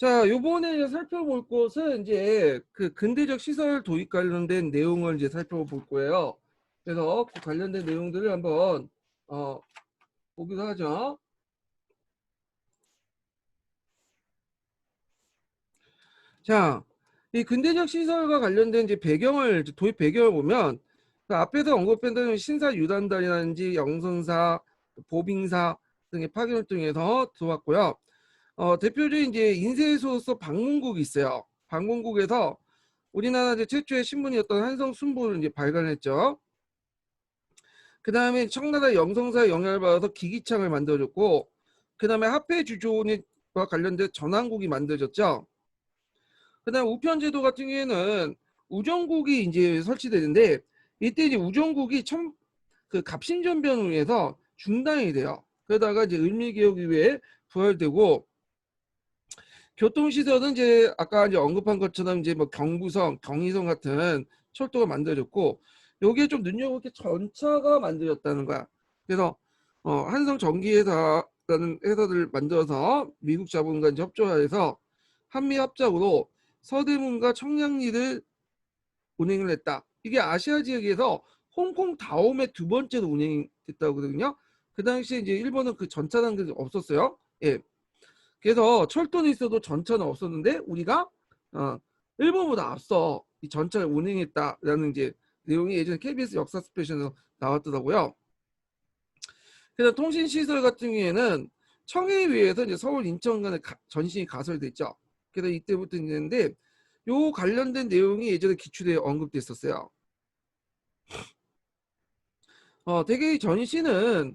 자, 요번에 이제 살펴볼 것은 이제 그 근대적 시설 도입 관련된 내용을 이제 살펴볼 거예요. 그래서 그 관련된 내용들을 한번 보기로 하죠. 자, 이 근대적 시설과 관련된 이제 배경을 도입 배경을 보면 그 앞에서 언급했던 신사 유단단이라든지 영성사, 보빙사 등의 파견 활동에서 들어왔고요. 대표적인 이제 인쇄소서 방문국이 있어요. 방문국에서 우리나라 이제 최초의 신문이었던 한성 순보를 이제 발간했죠. 그 다음에 청나라 영성사의 영향을 받아서 기기창을 만들어줬고, 그 다음에 화폐 주조와 관련된 전환국이 만들어졌죠. 그 다음 우편제도 같은 경우에는 우정국이 이제 설치되는데, 이때 이제 우정국이 그 갑신전변으로 인해서 중단이 돼요. 그러다가 이제 을미개혁 이후에 부활되고, 교통시설은 이제 아까 이제 언급한 것처럼 이제 뭐 경부선, 경의선 같은 철도가 만들어졌고, 여기에 좀 눈여볼 게 전차가 만들어졌다는 거야. 그래서 한성 전기회사라는 회사들을 만들어서 미국 자본과 이제 협조해서 한미 합작으로 서대문과 청량리를 운행을 했다. 이게 아시아 지역에서 홍콩 다음에 두 번째로 운행됐다고 하거든요. 그 당시에 이제 일본은 그 전차라는 게 없었어요. 예. 그래서 철도는 있어도 전차는 없었는데 우리가 어, 일본보다 앞서 이 전차를 운행했다라는 이제 내용이 예전에 KBS 역사 스페셜에서 나왔더라고요. 그래서 통신 시설 같은 경우에는 청해위에서 이제 서울 인천 간의 전신이 가설됐죠. 그래서 이때부터 있는데 요 관련된 내용이 예전에 기출에 언급됐었어요. 대개 전신은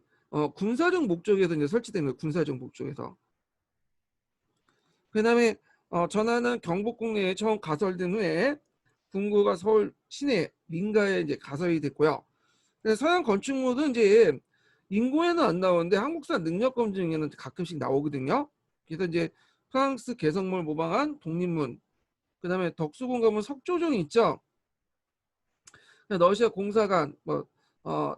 군사적 목적에서 이제 설치된 거예요. 군사적 목적에서. 그다음에 전하는 경복궁 내에 처음 가설된 후에 궁궐과 서울 시내 민가에 이제 가설이 됐고요. 서양 건축물은 이제 인고에는 안 나오는데 한국사 능력 검증에는 가끔씩 나오거든요. 그래서 이제 프랑스 개성물 모방한 독립문, 그다음에 덕수궁 가면 석조정이 있죠. 러시아 공사관 뭐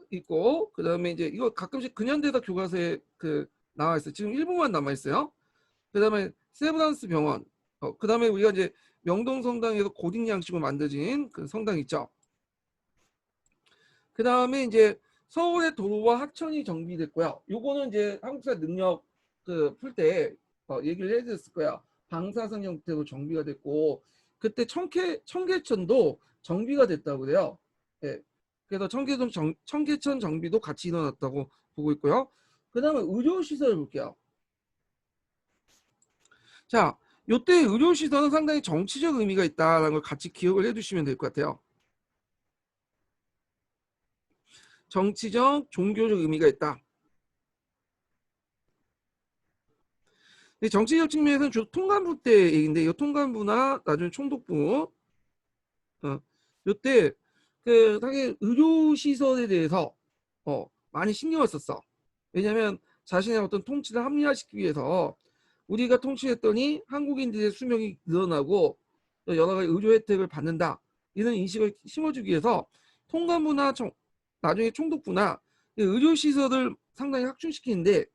있고, 그다음에 이제 이거 가끔씩 근현대사 교과서에 그 나와 있어요. 지금 일부만 남아 있어요. 그다음에 세브란스 병원, 그다음에 우리가 이제 명동 성당에서 고딕 양식으로 만들어진 그 성당 있죠. 그다음에 이제 서울의 도로와 하천이 정비됐고요. 요거는 이제 한국사 능력 그 풀 때 얘기를 해드렸을 거야. 방사선 형태로 정비가 됐고, 그때 청계천도 정비가 됐다고 그래요. 예. 그래서 청계천 정비도 같이 일어났다고 보고 있고요. 그다음에 의료시설 볼게요. 자, 요때 의료시설은 상당히 정치적 의미가 있다는 걸 같이 기억을 해두시면 될 것 같아요. 정치적, 종교적 의미가 있다. 정치적 측면에서는 주로 통감부 때 얘기인데, 이 통감부나 나중에 총독부, 요때 그 당연히 의료시설에 대해서 많이 신경을 썼어. 왜냐하면 자신의 어떤 통치를 합리화시키기 위해서 우리가 통치했더니 한국인들의 수명이 늘어나고 여러 가지 의료 혜택을 받는다, 이런 인식을 심어주기 위해서 통감부나 나중에 총독부나 의료시설을 상당히 확충시키는데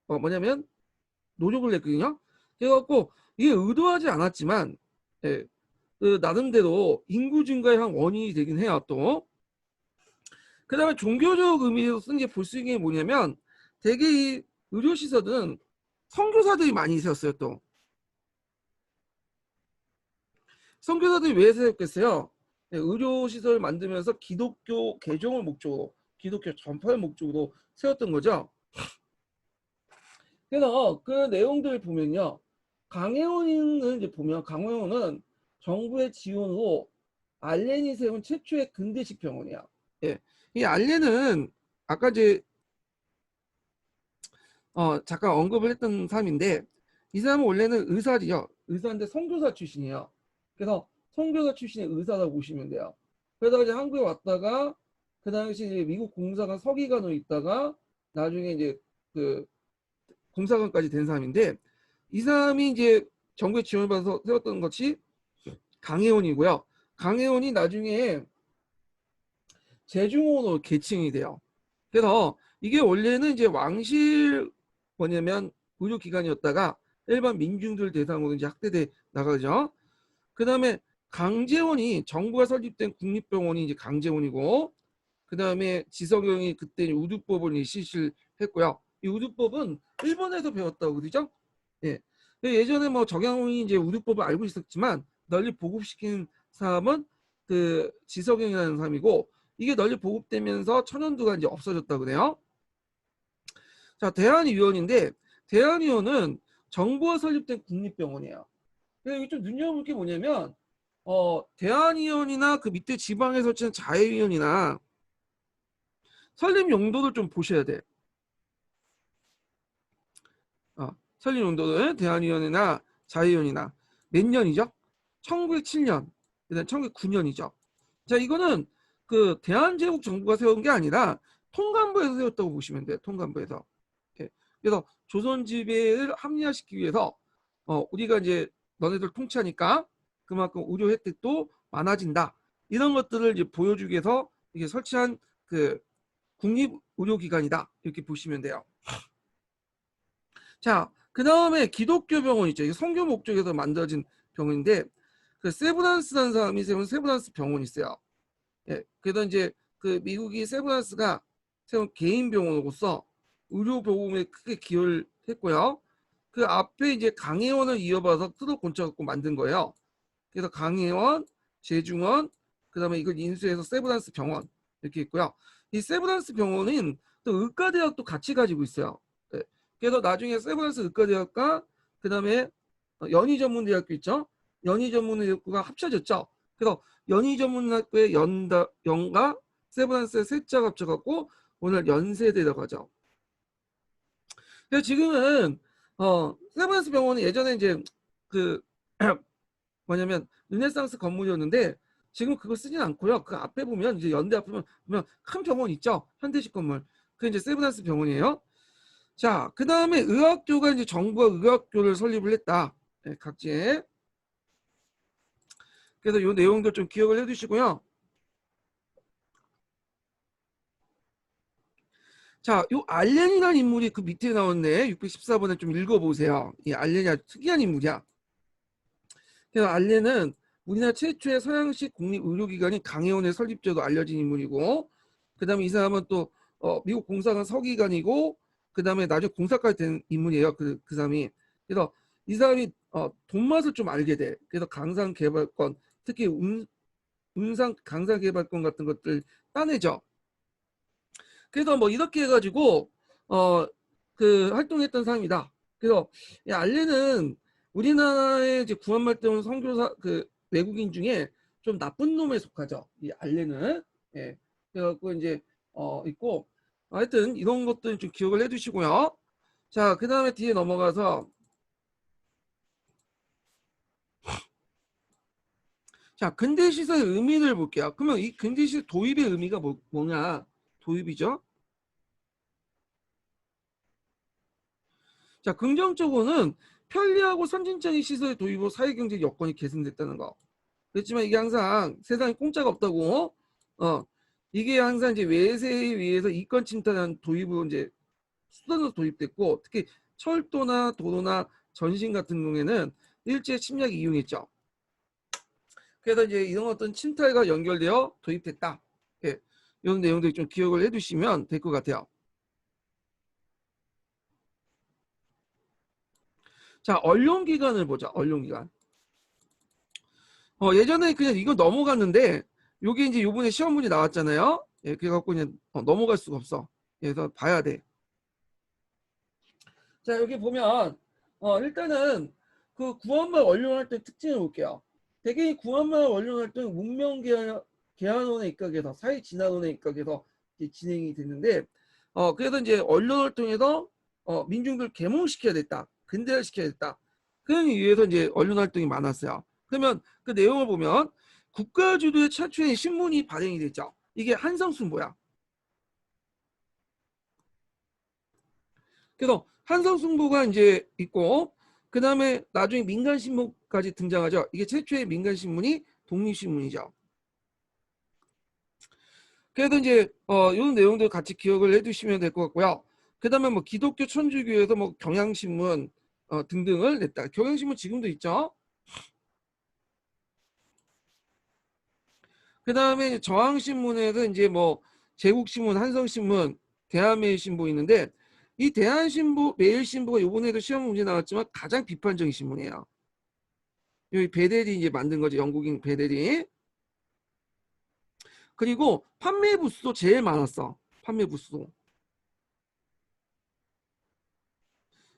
뭐냐면 노력을 냈거든요. 그래갖고 이게 의도하지 않았지만 예, 그 나름대로 인구 증가의 한 원인이 되긴 해요. 또 그다음에 종교적 의미에서 쓴 게 볼 수 있는 게 뭐냐면 대개 이 의료시설은 선교사들이 많이 있었어요. 또 선교사들이 왜 세웠겠어요? 의료시설 만들면서 기독교 개종을 목적으로, 기독교 전파를 목적으로 세웠던 거죠. 그래서 그 내용들을 보면요, 강혜원은 이제 보면 강혜원은 정부의 지원으로 알렌이 세운 최초의 근대식 병원이야. 예, 이 알렌은 아까 이제 잠깐 언급을 했던 사람인데, 이 사람은 원래는 의사지요. 의사인데 선교사 출신이에요. 그래서 선교사 출신의 의사라고 보시면 돼요. 그러다가 이제 한국에 왔다가 그 당시 이제 미국 공사관 서기관으로 있다가 나중에 이제 그 공사관까지 된 사람인데, 이 사람이 이제 정부의 지원을 받아서 세웠던 것이 강혜원이고요. 강혜원이 나중에 재중원으로 계층이 돼요. 그래서 이게 원래는 이제 왕실 뭐냐면 의료기관이었다가 일반 민중들 대상으로 이제 확대돼 나가죠. 그다음에 강제원이 정부가 설립된 국립병원이 이제 강제원이고, 그다음에 지석영이 그때 우두법을 실시를 했고요. 이 우두법은 일본에서 배웠다고 그러죠. 예. 예전에 뭐 정양훈이 이제 우두법을 알고 있었지만 널리 보급시킨 사람은 그 지석영이라는 사람이고, 이게 널리 보급되면서 천연두가 이제 없어졌다 그래요. 자, 대한의원인데 대한의원은 정부가 설립된 국립병원이에요. 여기 좀 눈여겨볼 게 뭐냐면 대한의원이나 그 밑에 지방에 설치한 자해위원이나 설립 용도를 좀 보셔야 돼. 설립 용도는 대한의원이나 자해위원이나 몇 년이죠? 1907년, 그다음 1909년이죠. 자, 이거는 그 대한제국 정부가 세운 게 아니라 통감부에서 세웠다고 보시면 돼요. 통감부에서. 예. 그래서 조선 지배를 합리화시키기 위해서 우리가 이제 너네들 통치하니까 그만큼 의료 혜택도 많아진다. 이런 것들을 이제 보여주기 위해서 이게 설치한 그 국립의료기관이다. 이렇게 보시면 돼요. 자, 그 다음에 기독교 병원 있죠. 이게 선교 목적에서 만들어진 병원인데, 그 세브란스라는 사람이 세운 세브란스 병원이 있어요. 예, 그래서 이제 그 미국이 세브란스가 세운 개인 병원으로서 의료 보험에 크게 기여를 했고요. 그 앞에 이제 강혜원을 이어받아서 뜯어 고쳐갖고 만든 거예요. 그래서 강혜원, 제중원, 그다음에 이걸 인수해서 세브란스 병원 이렇게 있고요. 이 세브란스 병원은 또 의과대학도 같이 가지고 있어요. 네. 그래서 나중에 세브란스 의과대학과 그다음에 연희전문대학교 있죠. 연희전문대학교가 합쳐졌죠. 그래서 연희전문학교의 연과 세브란스의 세자가 합쳐갖고 오늘 연세대라고 하죠. 그래서 지금은 세브란스 병원은 예전에 이제 그 뭐냐면 르네상스 건물이었는데 지금 그거 쓰진 않고요. 그 앞에 보면 이제 연대 앞에 보면 큰 병원 있죠. 현대식 건물. 그게 이제 세브란스 병원이에요. 자, 그 다음에 의학교가 이제 정부가 의학교를 설립을 했다. 네, 각지에. 그래서 이 내용들 좀 기억을 해두시고요. 자, 요 알렌이라는 인물이 그 밑에 나왔네. 614번에 좀 읽어보세요. 이 알렌이 아주 특이한 인물이야. 그래서 알렌은 우리나라 최초의 서양식 국립의료기관인 강혜원의 설립자도 알려진 인물이고, 그 다음에 이 사람은 또 미국 공사관 서기관이고, 그 다음에 나중에 공사까지 된 인물이에요. 그 사람이. 그래서 이 사람이 돈맛을 좀 알게 돼. 그래서 강산개발권, 특히 운상 강산개발권 같은 것들 따내죠. 그래서 뭐 이렇게 해가지고 그 활동했던 사람이다. 그래서 이 알렌은 우리나라의 이제 구한말 때 온 선교사 그 외국인 중에 좀 나쁜 놈에 속하죠. 이 알렌은. 예. 그래갖고 이제 있고, 하여튼 이런 것들 좀 기억을 해두시고요. 자, 그 다음에 뒤에 넘어가서, 자, 근대시설의 의미를 볼게요. 그러면 이 근대시설 도입의 의미가 뭐냐? 도입이죠. 자, 긍정적으로는 편리하고 선진적인 시설의 도입으로 사회경제 여건이 개선됐다는 거. 그렇지만 이게 항상 세상에 공짜가 없다고. 이게 항상 이제 외세에 의해서 이권 침탈한 도입으로 이제 수단으로 도입됐고, 특히 철도나 도로나 전신 같은 경우에는 일제 침략이 이용했죠. 그래서 이제 이런 어떤 침탈과 연결되어 도입됐다. 예, 이런 내용들 좀 기억을 해두시면 될 것 같아요. 자, 언론기관을 보자. 언론기관. 예전에 그냥 이거 넘어갔는데 요게 이제 요번에 시험 문제 나왔잖아요. 예, 그래갖고 그냥 넘어갈 수가 없어. 그래서 봐야 돼. 자, 여기 보면 일단은 그 구한말 언론활동 특징을 볼게요. 대개 이 구한말 언론활동 문명개헌원에 입각해서 사회진화론에 입각해서 진행이 됐는데 그래서 이제 언론활동에서 민중들 계몽시켜야 됐다. 근대화시켜야 됐다. 그런 이유에서 이제 언론활동이 많았어요. 그러면 그 내용을 보면 국가주도의 최초의 신문이 발행이 됐죠. 이게 한성순보야. 그래서 한성순보가 이제 있고, 그 다음에 나중에 민간신문까지 등장하죠. 이게 최초의 민간신문이 독립신문이죠. 그래서 이제 이런 내용들 같이 기억을 해두시면 될 것 같고요. 그 다음에 뭐 기독교 천주교에서 뭐 경향신문, 등등을 냈다. 경향신문 지금도 있죠. 그 다음에 저항신문에는 이제 뭐 제국신문, 한성신문, 대한매일신보 있는데 이 대한신보, 매일신보가 요번에도 시험 문제 나왔지만 가장 비판적인 신문이에요. 여기 베델이 이제 만든 거죠. 영국인 베델이. 그리고 판매 부수도 제일 많았어. 판매 부수도.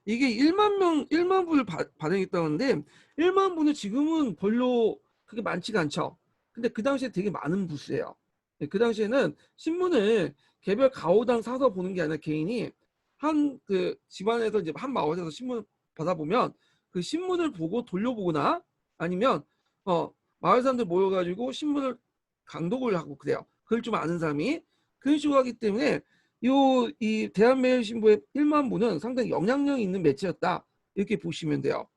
이게 1만 부를 발행했다는데 1만 부는 지금은 별로 그게 많지가 않죠. 근데 그 당시에 되게 많은 부수예요. 그 당시에는 신문을 개별 가오당 사서 보는 게 아니라 개인이 한 그 집안에서 이제 한 마을에서 신문 받아보면 그 신문을 보고 돌려보거나 아니면 마을 사람들 모여가지고 신문을 강독을 하고 그래요. 그걸 좀 아는 사람이 그런 식으로 하기 때문에 이 대한매일신보의 1만 부는 상당히 영향력 있는 매체였다. 이렇게 보시면 돼요.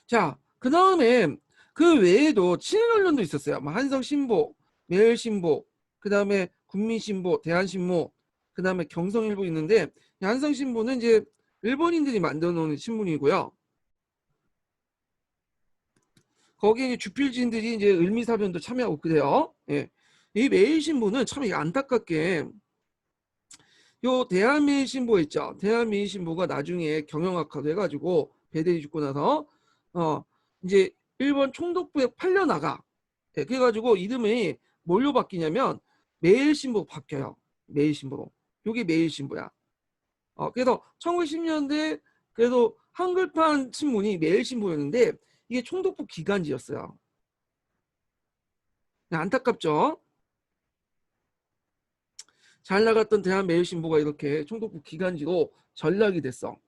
자, 그 다음에 그 외에도 친일 언론도 있었어요. 뭐 한성신보, 매일신보, 그 다음에 국민신보, 대한신보, 그 다음에 경성일보 있는데 한성신보는 이제 일본인들이 만들어 놓은 신문이고요. 거기에 주필진들이 이제 을미사변도 참여하고 그래요. 예. 이 매일신보는 참 안타깝게 요 대한민신보 있죠. 대한민신보가 나중에 경영학화도 해가지고 배대리 죽고 나서 이제 일본 총독부에 팔려나가. 예, 그래가지고 이름이 뭘로 바뀌냐면 매일신보 바뀌어요. 매일신보로. 요게 매일신보야. 그래서 1910년대 그래도 한글판 신문이 매일신보였는데 이게 총독부 기간지였어요. 안타깝죠. 잘 나갔던 대한매일신보가 이렇게 총독부 기간지로 전락이 됐어.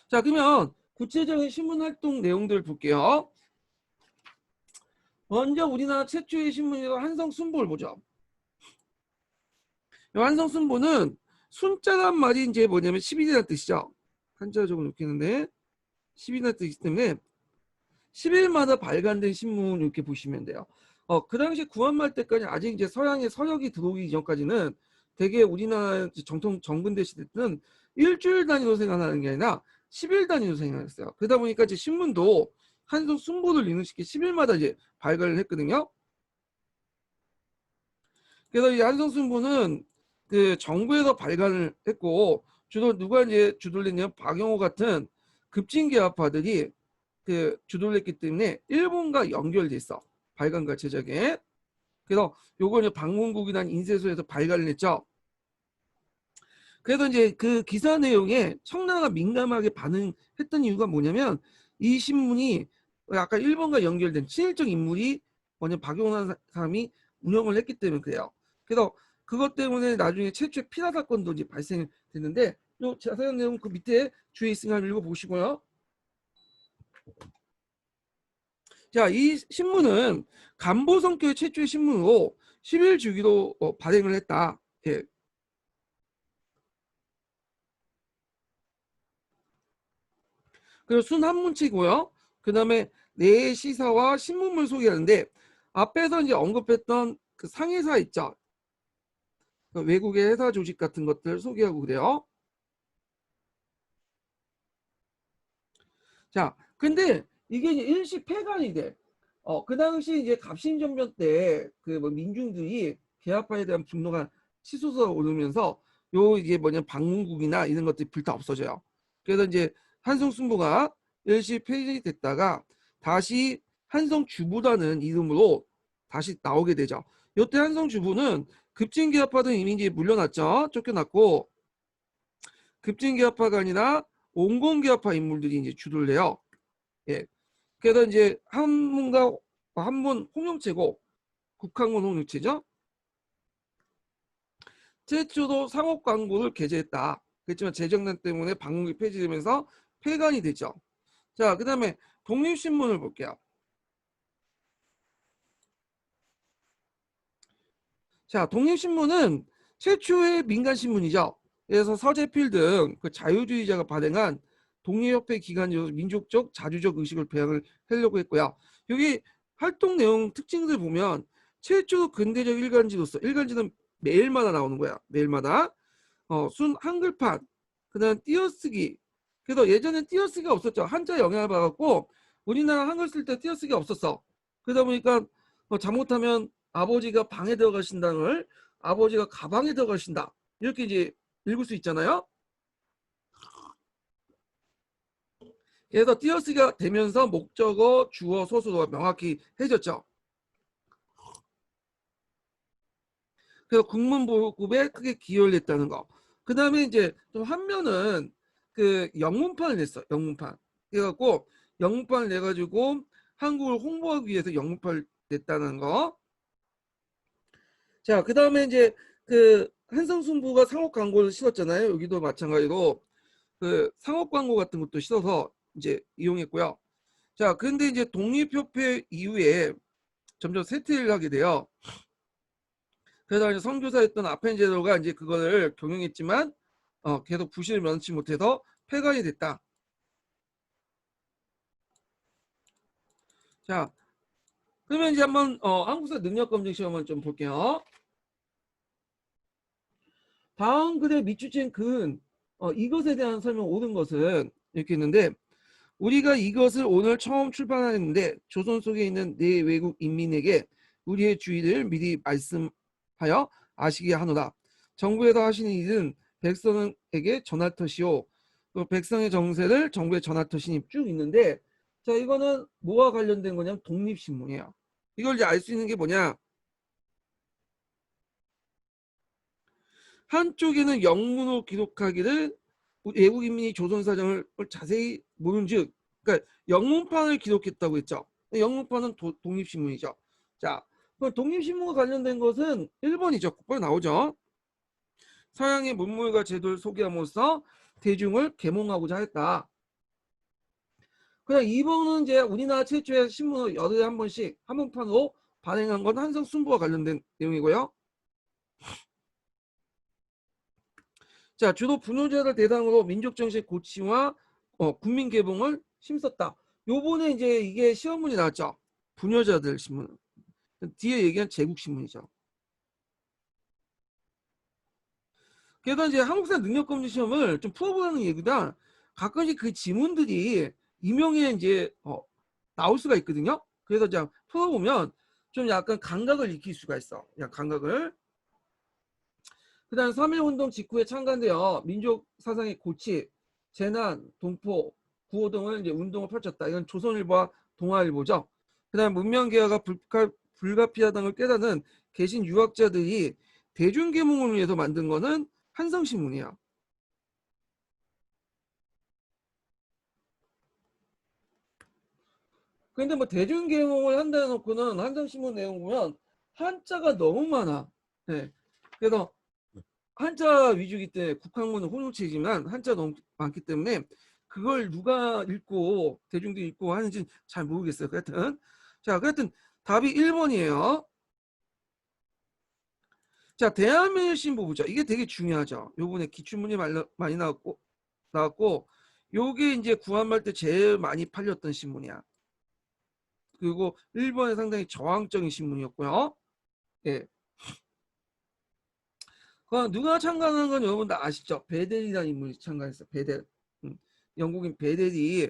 자, 그러면 구체적인 신문 활동 내용들 볼게요. 먼저 우리나라 최초의 신문이라고 한성순보를 보죠. 한성순보는 순자란 말이 이제 뭐냐면 10일이라는 뜻이죠. 한자로 적어 놓겠는데 10일이라는 뜻이기 때문에 10일마다 발간된 신문 이렇게 보시면 돼요. 그 당시 구한말 때까지 아직 이제 서양의 서역이 들어오기 이전까지는 되게 우리나라 정통 정근대 시대 때는 일주일 단위로 생각하는 게 아니라 10일 단위로 생각했어요. 그러다 보니까 이제 신문도 한성 순보를 이행시키 10일마다 이제 발간을 했거든요. 그래서 이 한성 순보는 그 정부에서 발간을 했고 주로 누가 이제 주도를 했냐면 박영호 같은 급진개화파들이 그 주도를 했기 때문에 일본과 연결돼 있어. 발간과 제작에. 그래서 요거 이제 방문국이란 인쇄소에서 발간을 했죠. 그래서 이제 그 기사 내용에 청나라가 민감하게 반응했던 이유가 뭐냐면 이 신문이 아까 일본과 연결된 친일적 인물이 먼저 박용환 사람이 운영을 했기 때문에 그래요. 그래서 그것 때문에 나중에 최초의 피라 사건도 이제 발생됐는데 요 자세한 내용 그 밑에 주에 있으니까 읽어보시고요. 자, 이 신문은 간보 성격의 최초의 신문으로 10일 주기로 발행을 했다. 예. 그리고 순한문체고요. 그 다음에 내 시사와 신문물 소개하는데 앞에서 이제 언급했던 그 상해사 있죠. 그 외국의 회사 조직 같은 것들 소개하고 그래요. 자, 근데 이게 이제 일시 폐간이 돼. 그 당시 이제 갑신정변 때 그 뭐 민중들이 개화파에 대한 분노가 치솟아 오르면서 요 이게 뭐냐 방문국이나 이런 것들이 불타 없어져요. 그래서 이제 한성순보가 일시 폐지됐다가 다시 한성주부라는 이름으로 다시 나오게 되죠. 요때 한성주부는 급진개화파는 이미 이제 물러났죠. 쫓겨났고 급진개화파가 아니라 온건개화파 인물들이 이제 주도를 해요. 예. 그래서 이제 한문과 한문 홍영체고 국학문 홍영체죠. 최초로 상업 광고를 게재했다. 그렇지만 재정난 때문에 방송이 폐지되면서 폐간이 되죠. 자, 그 다음에 독립신문을 볼게요. 자, 독립신문은 최초의 민간신문이죠. 그래서 서재필 등 그 자유주의자가 발행한 독립협회 기관으로 민족적 자주적 의식을 배양을 하려고 했고요. 여기 활동 내용 특징들 보면 최초 근대적 일간지로서 일간지는 매일마다 나오는 거야. 매일마다 순 한글판, 그다음 띄어쓰기, 그래서 예전엔 띄어쓰기가 없었죠. 한자 영향을 받았고 우리나라 한글 쓸 때 띄어쓰기가 없었어. 그러다 보니까 잘못하면 아버지가 방에 들어가신다는 걸 아버지가 가방에 들어가신다. 이렇게 이제 읽을 수 있잖아요. 그래서 띄어쓰기가 되면서 목적어, 주어, 소수가 명확히 해졌죠. 그래서 국문보급에 크게 기여를 했다는 거. 그 다음에 이제 좀 한면은 그 영문판을 냈어. 영문판. 그래갖고 영문판을 내가지고 한국을 홍보하기 위해서 영문판을 냈다는 거. 자, 그 다음에 이제 그 한성순부가 상업 광고를 실었잖아요. 여기도 마찬가지로 그 상업 광고 같은 것도 실어서 이제 이용했고요. 자, 근데 이제 독립협회 이후에 점점 쇠퇴를 하게 돼요. 그래서 이제 선교사였던 아펜제로가 이제 그거를 경영했지만 계속 부실을 면치 못해서 폐간이 됐다. 자, 그러면 이제 한번 한국사 능력검증 시험을 좀 볼게요. 다음 글의 밑줄친 근 이것에 대한 설명 옳은 것은 이렇게 있는데 우리가 이것을 오늘 처음 출판하였는데 조선 속에 있는 내 외국 인민에게 우리의 주의를 미리 말씀하여 아시게 하노라. 정부에서 하시는 일은 백성에게 전할 것이요. 그 백성의 정세를 정부에 전할 것이니 쭉 있는데 자 이거는 뭐와 관련된 거냐면 독립신문이에요. 이걸 이제 알 수 있는 게 뭐냐. 한쪽에는 영문으로 기록하기를 외국 인민이 조선 사정을 자세히 모른즉 그러니까 영문판을 기록했다고 했죠. 영문판은 독립신문이죠. 자, 그럼 독립신문과 관련된 것은 1번이죠. 곧바로 나오죠. 서양의 문물과 제도를 소개함으로써 대중을 계몽하고자 했다. 그다음 2번은 이제 우리나라 최초의 신문을 여름에 한 번씩 한문판으로 발행한 건 한성 순부와 관련된 내용이고요. 자, 주로 분노자를 대상으로 민족정신 고취와 국민 개봉을 힘썼다. 요번에 이제 이게 시험문이 나왔죠. 분여자들 신문. 뒤에 얘기한 제국신문이죠. 그래서 이제 한국사 능력검증 시험을 좀 풀어보라는 얘기다. 가끔씩 그 지문들이 임용에 이제 나올 수가 있거든요. 그래서 이제 풀어보면 좀 약간 감각을 익힐 수가 있어. 야, 감각을. 그다음 3.1운동 직후에 창간되어 민족 사상의 고치, 재난, 동포, 구호 등을 이제 운동을 펼쳤다. 이건 조선일보와 동아일보죠. 그다음 문명개화가 불가피하다는 걸 깨닫는 계신 유학자들이 대중계몽을 위해서 만든 거는 한성신문이야. 근데 뭐 대중계몽을 한다 해놓고는 한성신문 내용 보면 한자가 너무 많아. 네. 그래서 한자 위주이기 때문에 국학문은 혼용체이지만 한자 너무 많기 때문에 그걸 누가 읽고 대중들이 읽고 하는지 잘 모르겠어요. 하여튼 자, 하여튼 답이 1번이에요. 자, 대한민국신보 보죠. 이게 되게 중요하죠. 요번에 기출문이 많이 나왔고 요게 이제 구한말 때 제일 많이 팔렸던 신문이야. 그리고 일본에 상당히 저항적인 신문이었고요. 예. 누가 참가하는 건 여러분들 아시죠? 베델이라는 인물이 참가했어. 베델. 영국인 베델이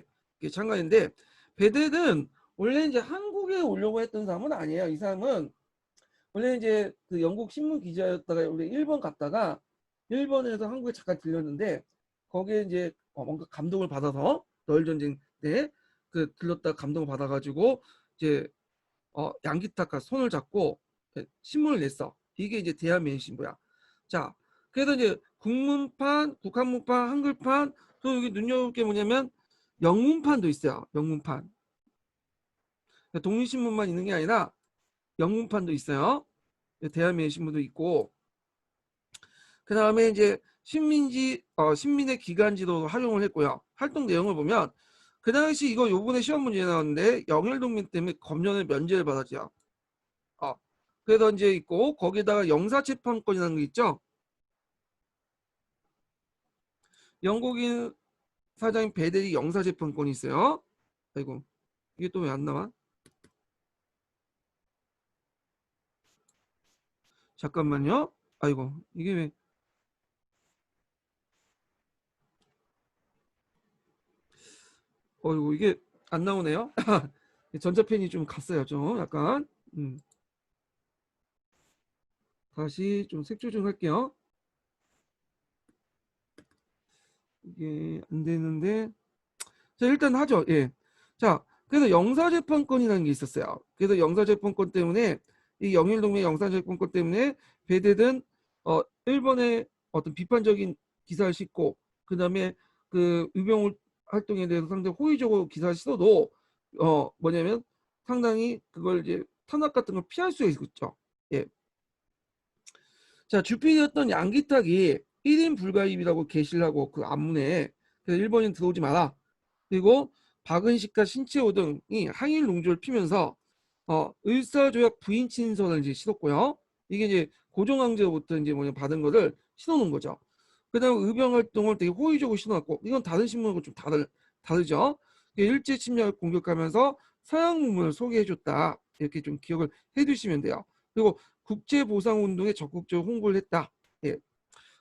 참가했는데 베델은 원래 이제 한국에 오려고 했던 사람은 아니에요. 이 사람은 원래 이제 그 영국 신문 기자였다가 원래 일본 갔다가 일본에서 한국에 잠깐 들렸는데 거기에 이제 뭔가 감동을 받아서 너일 전쟁 때 그 들렀다 감동을 받아가지고 이제 양기탁과 손을 잡고 신문을 냈어. 이게 이제 대한민국신보야. 자, 그래서 이제 국문판, 국한문판, 한글판, 또 여기 눈여볼 게 뭐냐면 영문판도 있어요. 영문판. 독립신문만 있는 게 아니라 영문판도 있어요. 대한민국신문도 있고. 그 다음에 이제 신민의 기간지도 활용을 했고요. 활동 내용을 보면 그 당시 이거 요번에 시험 문제에 나왔는데 영일동민 때문에 검열의 면제를 받았죠. 그래서 이제 있고 거기다가 영사재판권이라는 게 있죠. 영국인 사장인 베델이 영사재판권이 있어요. 아이고 이게 또 왜 안 나와? 잠깐만요. 아이고 이게 왜 어이구 이게 안 나오네요. 전자펜이 좀 갔어요. 좀 약간. 다시 좀 색조 좀 할게요. 이게 안 되는데. 자, 일단 하죠. 예. 자, 그래서 영사재판권이라는 게 있었어요. 그래서 영사재판권 때문에 이 영일동맹 영사재판권 때문에 배대든 일본의 어떤 비판적인 기사를 싣고 그다음에 그 유병 활동에 대해서 상당히 호의적으로 기사를 써도 뭐냐면 상당히 그걸 이제 탄압 같은 걸 피할 수 있었죠. 예. 자, 주필이었던 양기탁이 1인 불가입이라고 게시를 하고 그 안문에 그래서 일본인 들어오지 마라. 그리고 박은식과 신채호 등이 항일 농조를 피면서 을사조약 부인 친서를 이제 실었고요. 이게 이제 고종황제로부터 이제 뭐냐 받은 거를 신어놓은 거죠. 그다음 의병 활동을 되게 호의적으로 신어놨고 이건 다른 신문하고 좀 다르죠. 일제 침략을 공격하면서 서양 문물을 소개해줬다 이렇게 좀 기억을 해두시면 돼요. 그리고 국제보상운동에 적극적으로 홍보를 했다. 예.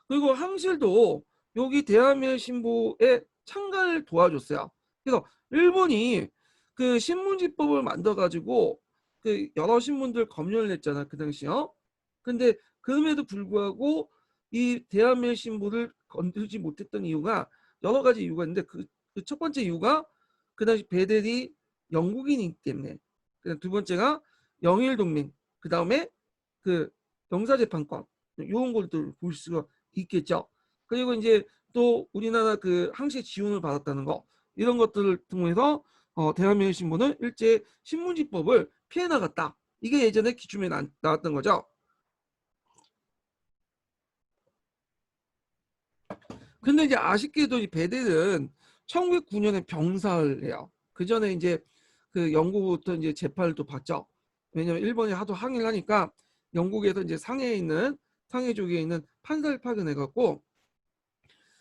그리고 항실도 여기 대한민국 신보에 참가를 도와줬어요. 그래서 일본이 그 신문지법을 만들어 가지고 그 여러 신문들 검열을 했잖아 그 당시요. 근데 그럼에도 불구하고 이 대한민국 신보를 건들지 못했던 이유가 여러 가지 이유가 있는데 그 첫 번째 이유가 그 당시 베델이 영국인이기 때문에. 두 번째가 영일동맹. 그 다음에 그 영사재판권 이런 것들 볼 수가 있겠죠. 그리고 이제 또 우리나라 그 항시 지원을 받았다는 거 이런 것들을 통해서 대한민국 신문은 일제 신문지법을 피해 나갔다. 이게 예전에 기준에 나왔던 거죠. 근데 이제 아쉽게도 이 베델은 1909년에 병사를 해요. 그 전에 이제 그 영국부터 이제 재판을 또 받죠. 왜냐면 일본이 하도 항의를 하니까 영국에서 이제 상해족에 있는 판사를 파견해 갖고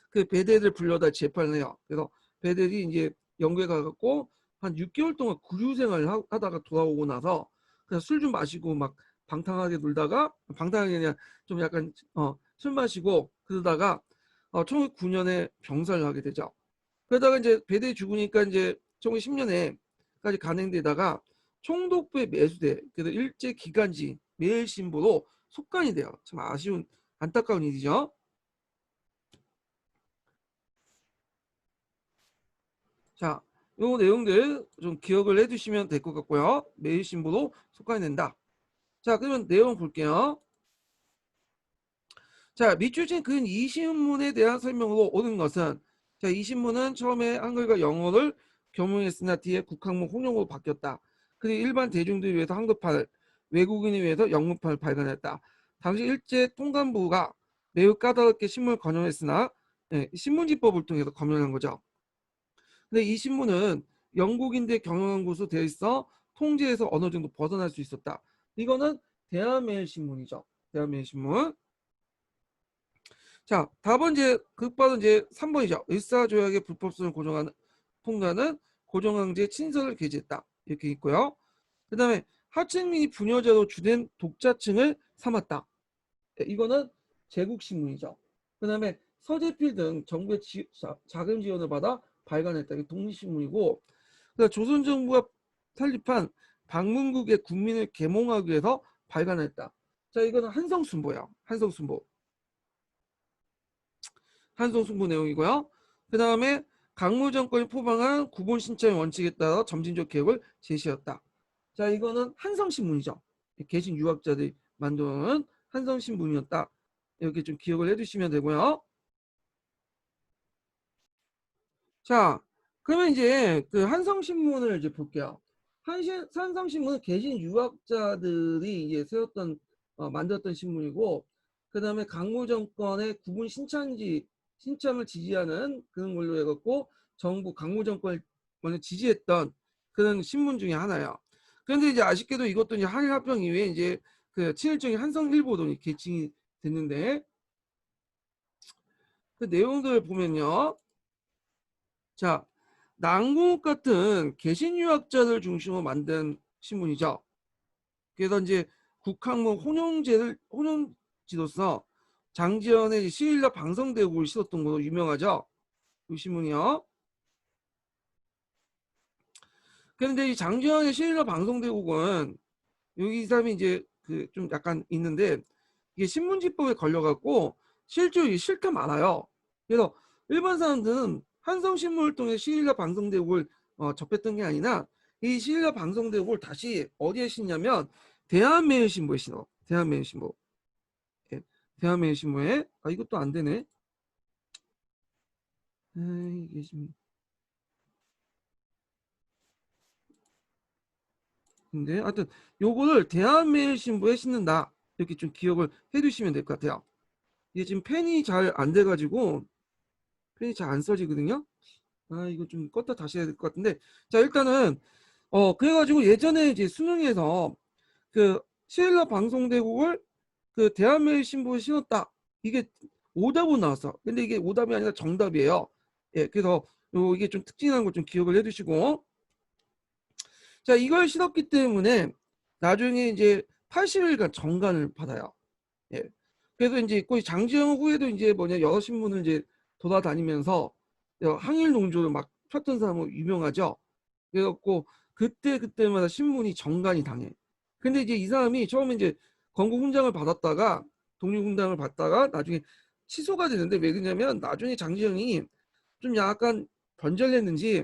그 베델을 불러다 재판을 해요. 그래서 베델이 이제 영국에 가갖고 한 6개월 동안 구류 생활을 하다가 돌아오고 나서 그냥 술 좀 마시고 막 방탕하게 놀다가 방탕하게 그냥 좀 약간 술 마시고 그러다가 1909년에 병사를 하게 되죠. 그러다가 이제 베델이 죽으니까 이제 1910년에까지 간행되다가 총독부의 매수돼 그래서 일제 기간지 매일신보로 속간이 돼요. 참 아쉬운 안타까운 일이죠. 자, 요 내용들 좀 기억을 해두시면 될 것 같고요. 매일 신보로 속간이 된다. 자, 그러면 내용 볼게요. 자, 밑줄진 근 이 신문에 대한 설명으로 옳은 것은 자, 이 신문은 처음에 한글과 영어를 겸용했으나 뒤에 국학문 혼용으로 바뀌었다. 그리고 일반 대중들을 위해서 한글판을 외국인을 위해서 영문판을 발간했다. 당시 일제 통감부가 매우 까다롭게 신문을 건영했으나 신문지법을 통해서 검열한 거죠. 근데 이 신문은 영국인들 경영한 곳으로 되어 있어 통제에서 어느 정도 벗어날 수 있었다. 이거는 대한매일 신문이죠. 대한매일 신문. 자, 답은 이제 극바로 이제 3번이죠. 일사조약의 불법성을 고정하는 통과는 고종황제 친서를 게재했다. 이렇게 있고요. 그다음에 하층민이 분여자로 주된 독자층을 삼았다. 이거는 제국신문이죠. 그다음에 서재필 등 정부의 자금 지원을 받아 발간했다. 이게 독립신문이고 그러니까 조선 정부가 설립한 방문국의 국민을 계몽하기 위해서 발간했다. 자, 이거는 한성순보예요. 한성순보. 한성순보 내용이고요. 그 다음에 강무 정권이 포방한 구본 신청의 원칙에 따라 점진적 개혁을 제시했다. 자, 이거는 한성신문이죠. 계신 유학자들이 만드는 한성신문이었다. 이렇게 좀 기억을 해두시면 되고요. 자, 그러면 이제 그 한성신문을 이제 볼게요. 한성신문은 계신 유학자들이 이제 세웠던 만들었던 신문이고, 그 다음에 강무 정권의 구분 신참을 지지하는 그런 걸로 해갖고 정부 강무 정권을 먼저 지지했던 그런 신문 중에 하나예요. 그런데 이제 아쉽게도 이것도 이제 한일합병 이후에 이제 그 친일적인 한성일보도 개칭이 됐는데 그 내용들을 보면요. 자, 난공업 같은 개신 유학자들 중심으로 만든 신문이죠. 그래서 이제 국학문 혼용지로서 장지연의 시일라 방송대국을 실었던 걸로 유명하죠. 이 신문이요. 그런데 이 장지영의 실러 방송대국은 여기 이 사람이 이제 그 좀 약간 있는데 이게 신문지법에 걸려갖고 실제로 이게 실가 많아요. 그래서 일반 사람들은 한성신문을 통해 시일라 방송대국을 접했던 게 아니라 이 시일라 방송대국을 다시 어디에 싣냐면 대한매일신보에 싣어. 대한매일신보. 예, 대한매일신보에 이것도 안 되네. 이게 지금 근데 하여튼 요거를 대한매일신보에 싣는다. 이렇게 좀 기억을 해두시면 될 것 같아요. 이게 지금 펜이 잘 안 돼가지고 펜이 잘 안 써지거든요. 이거 좀 껐다 다시 해야 될 것 같은데. 자, 일단은 그래가지고 예전에 이제 수능에서 그 시일라 방송대국을 그 대한매일 신보에 실었다. 이게 오답은 나왔어. 근데 이게 오답이 아니라 정답이에요. 예, 그래서 이게 좀 특징한 걸 좀 기억을 해두시고. 자, 이걸 실었기 때문에 나중에 이제 80일간 정관을 받아요. 예. 그래서 이제 거의 장지영 후에도 이제 뭐냐 여러 신문을 이제 돌아다니면서 항일 농조를 막 폈던 사람으로 유명하죠. 그래갖고 그때마다 신문이 정관이 당해. 근데 이제 이 사람이 처음에 이제 건국훈장을 받았다가 독립훈장을 받다가 나중에 취소가 되는데 왜 그러냐면 나중에 장지영이 좀 약간 변절했는지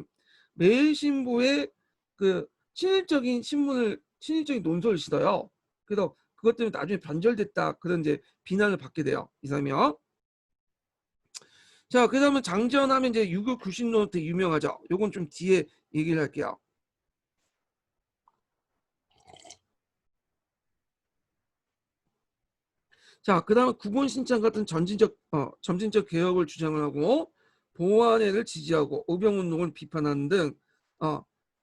매일신보에 그 친일적인 논설을 실어요. 그래서 그것 때문에 나중에 변절됐다 그런 이제 비난을 받게 돼요. 이 사람이요. 자, 그다음에 장지연 하면 이제 유교 구신론 되게 유명하죠. 요건 좀 뒤에 얘기를 할게요. 자, 그다음에 구본신창 같은 점진적 개혁을 주장을 하고 보완회를 지지하고 의병운동을 비판하는 등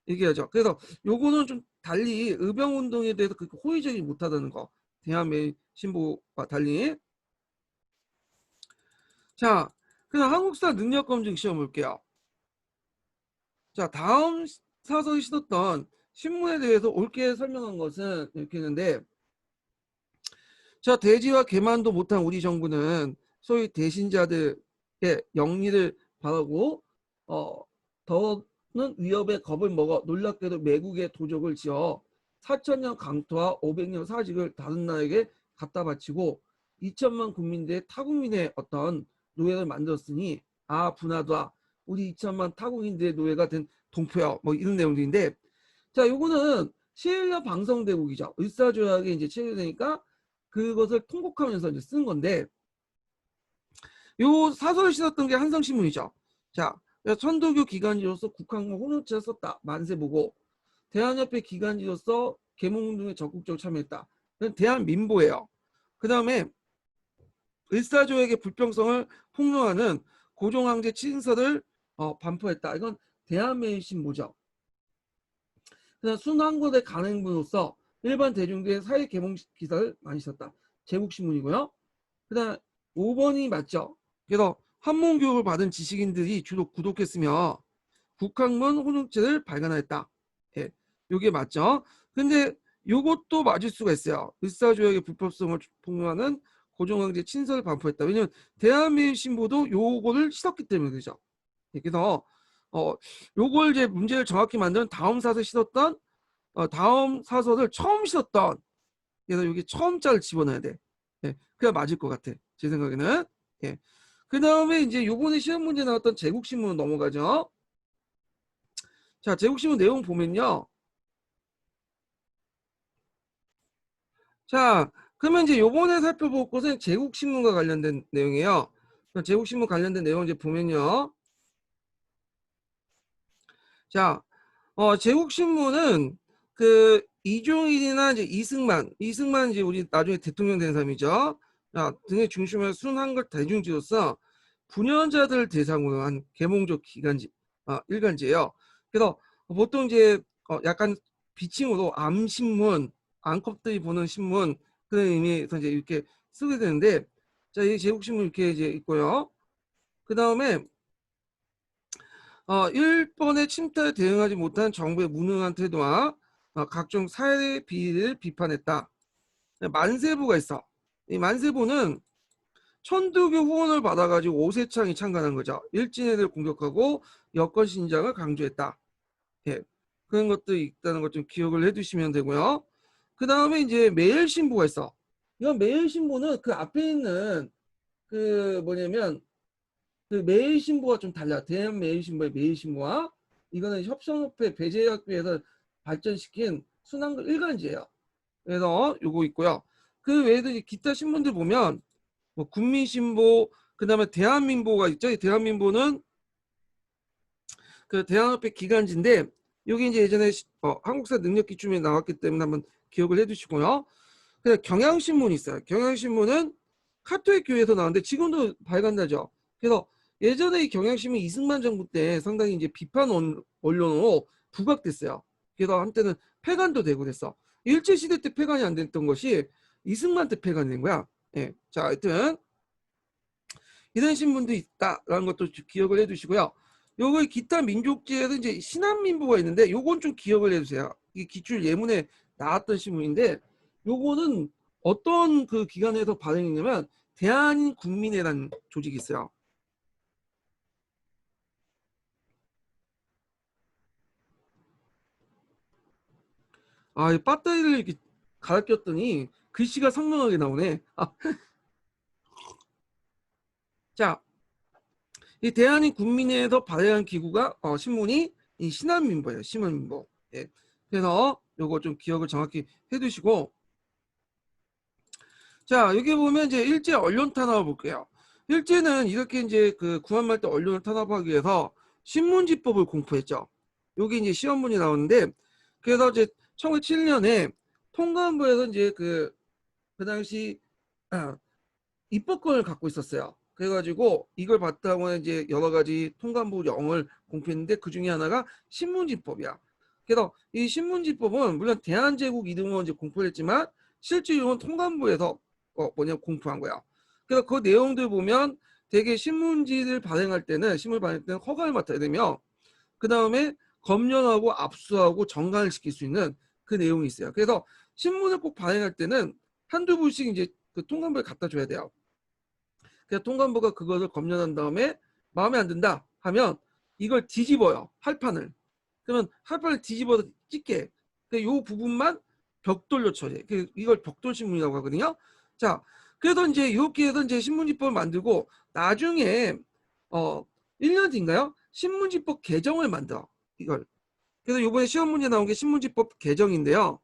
얘기하죠. 그래서 요거는 좀 달리 의병운동에 대해서 그렇게 호의적이 못하다는 거. 대한민국 신보와 달리. 자, 그다음 한국사 능력검증 시험 볼게요. 자, 다음 사설이 실었던 신문에 대해서 옳게 설명한 것은 이렇게 했는데, 자, 대지와 개만도 못한 우리 정부는 소위 대신자들의 영리를 바라고 더는 위협에 겁을 먹어 놀랍게도 매국의 도적을 지어 4천년 강토와 500년 사직을 다른 나라에게 갖다 바치고 2천만 국민들의 타국민의 어떤 노예를 만들었으니 분하다. 우리 2천만 타국민들의 노예가 된 동표야. 뭐 이런 내용들인데, 자, 요거는 시일라 방성대국이죠. 을사조약에 이제 체결되니까 그것을 통곡하면서 이제 쓴 건데, 요 사설을 실었던 게 한성신문이죠. 자, 천도교 기관지로서 국학과 혼용체를 썼다. 만세보고 대한협회 기관지로서 계몽운동에 적극적으로 참여했다. 대한민보예요. 그 다음에 을사조약의 불평성을 폭로하는 고종황제 친서를 반포했다. 이건 대한매일신보죠. 그다음 순환고대 간행부로서 일반 대중들의 사회 계몽 기사를 많이 썼다. 제국신문이고요. 그다음 5번이 맞죠. 그래서 한문교육을 받은 지식인들이 주로 구독했으며 국학문 혼용체를 발간하였다. 예, 요게 맞죠. 근데 요것도 맞을 수가 있어요. 을사조약의 불법성을 폭로하는 고종황제 친서를 반포했다. 왜냐면 대한민신보도 요거를 실었기 때문에 그죠. 예, 그래서 요걸 이제 문제를 정확히 만드는 다음 사설 실었던 다음 사설을 처음 실었던, 그래서 여기 처음자를 집어넣어야 돼. 예, 그래야 맞을 것 같아. 제 생각에는. 예. 그 다음에 이제 요번에 시험 문제 나왔던 제국신문 넘어가죠. 자, 제국신문 내용 보면요. 자, 그러면 이제 요번에 살펴볼 것은 제국신문과 관련된 내용이에요. 제국신문 관련된 내용 이제 보면요. 자, 제국신문은 그 이종일이나 이제 이승만 이제 우리 나중에 대통령 된 사람이죠. 자, 등의 중심을 순한글 대중지로서 분연자들 대상으로 한 계몽적 일간지예요. 그래서 보통 이제 약간 비칭으로 암신문, 암컷들이 보는 신문 그런 의미에서 이제 이렇게 쓰게 되는데, 자, 이 제국신문 이렇게 이제 있고요. 그 다음에 일본의 침탈에 대응하지 못한 정부의 무능한 태도와 각종 사회 비리를 비판했다. 만세부가 있어. 이 만세부는 천도교 후원을 받아가지고 오세창이 창간한 거죠. 일진애들 공격하고 여권 신장을 강조했다. 예. 그런 것도 있다는 것 좀 기억을 해두시면 되고요. 그 다음에 이제 매일신보가 있어. 이건 매일신보는 그 앞에 있는 그 뭐냐면 그 매일신보가 좀 달라. 대한매일신보의 매일신보와 이거는 협성협회 배재학교에서 발전시킨 순환글 일간지예요. 그래서 요거 있고요. 그 외에도 기타 신문들 보면 뭐 국민신보, 그 다음에 대한민보가 있죠. 이 대한민보는 그 대한협회 기간지인데 여기 이제 예전에 한국사 능력기준에 나왔기 때문에 한번 기억을 해두시고요. 그다음 경향신문이 있어요. 경향신문은 카톨릭 교회에서 나왔는데 지금도 발간나죠. 그래서 예전에 이 경향신문 이승만 정부 때 상당히 이제 비판 언론으로 부각됐어요. 그래서 한때는 폐간도 되고 그랬어. 일제시대 때 폐간이 안 됐던 것이 이승만 때 폐간이 된 거야. 예. 자, 하여튼 이런 신문도 있다라는 것도 기억을 해두시고요. 요거 기타 민족지에도 이제 신한민보가 있는데 요건 좀 기억을 해주세요. 이 기출 예문에 나왔던 신문인데 요거는 어떤 그 기관에서 발행했냐면 대한국민회라는 조직이 있어요. 아, 이 배터리를 이렇게 갈아 꼈더니 글씨가 선명하게 나오네. 자, 이 대한민국민회에서 발행한 기구가 신문이 이 신한민보예요. 신한민보. 예. 그래서 요거 좀 기억을 정확히 해두시고 자, 여기 보면 이제 일제 언론 탄압을 볼게요. 일제는 이렇게 이제 그 구한말 때 언론을 탄압하기 위해서 신문지법을 공포했죠. 여기 이제 시험문이 나오는데 그래서 이제 1907년에 통감부에서 이제 그 당시 아, 입법권을 갖고 있었어요. 그래가지고 이걸 바탕으로 이제 여러 가지 통감부 령을 공표했는데 그 중에 하나가 신문지법이야. 그래서 이 신문지법은 물론 대한제국 이름으로 이제 공포를 했지만 실질적으로는 통감부에서 뭐냐 공포한 거야. 그래서 그 내용들 보면 대개 신문지를 발행할 때는 신문 발행할 때는 허가를 맡아야 되며 그 다음에 검열하고 압수하고 정관을 시킬 수 있는 그 내용이 있어요. 그래서 신문을 꼭 발행할 때는 한두 부씩 이제 그 통감부에 갖다 줘야 돼요. 그래서 통감부가 그것을 검열한 다음에 마음에 안 든다 하면 이걸 뒤집어요. 할판을. 그러면 할판을 뒤집어서 찍게. 이 부분만 벽돌로 처리해. 이걸 벽돌신문이라고 하거든요. 자, 그래서 이제 이렇게 해서 이제 신문지법을 만들고 나중에 1년 뒤인가요? 신문지법 개정을 만들어. 이걸. 그래서 이번에 시험 문제 나온 게 신문지법 개정인데요.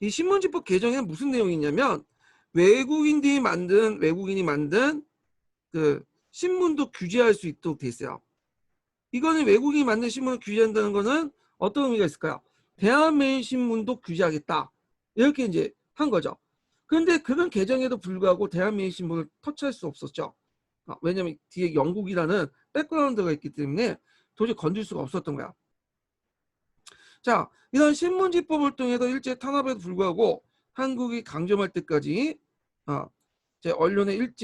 이 신문지법 개정에는 무슨 내용이 있냐면 외국인이 만든 그 신문도 규제할 수 있도록 돼 있어요. 이거는 외국인이 만든 신문을 규제한다는 거는 어떤 의미가 있을까요? 대한민국 신문도 규제하겠다. 이렇게 이제 한 거죠. 그런데 그런 개정에도 불구하고 대한민국 신문을 터치할 수 없었죠. 왜냐면 뒤에 영국이라는 백그라운드가 있기 때문에 도저히 건들 수가 없었던 거야. 자, 이런 신문지법을 통해서 일제 탄압에도 불구하고 한국이 강점할 때까지 제 언론의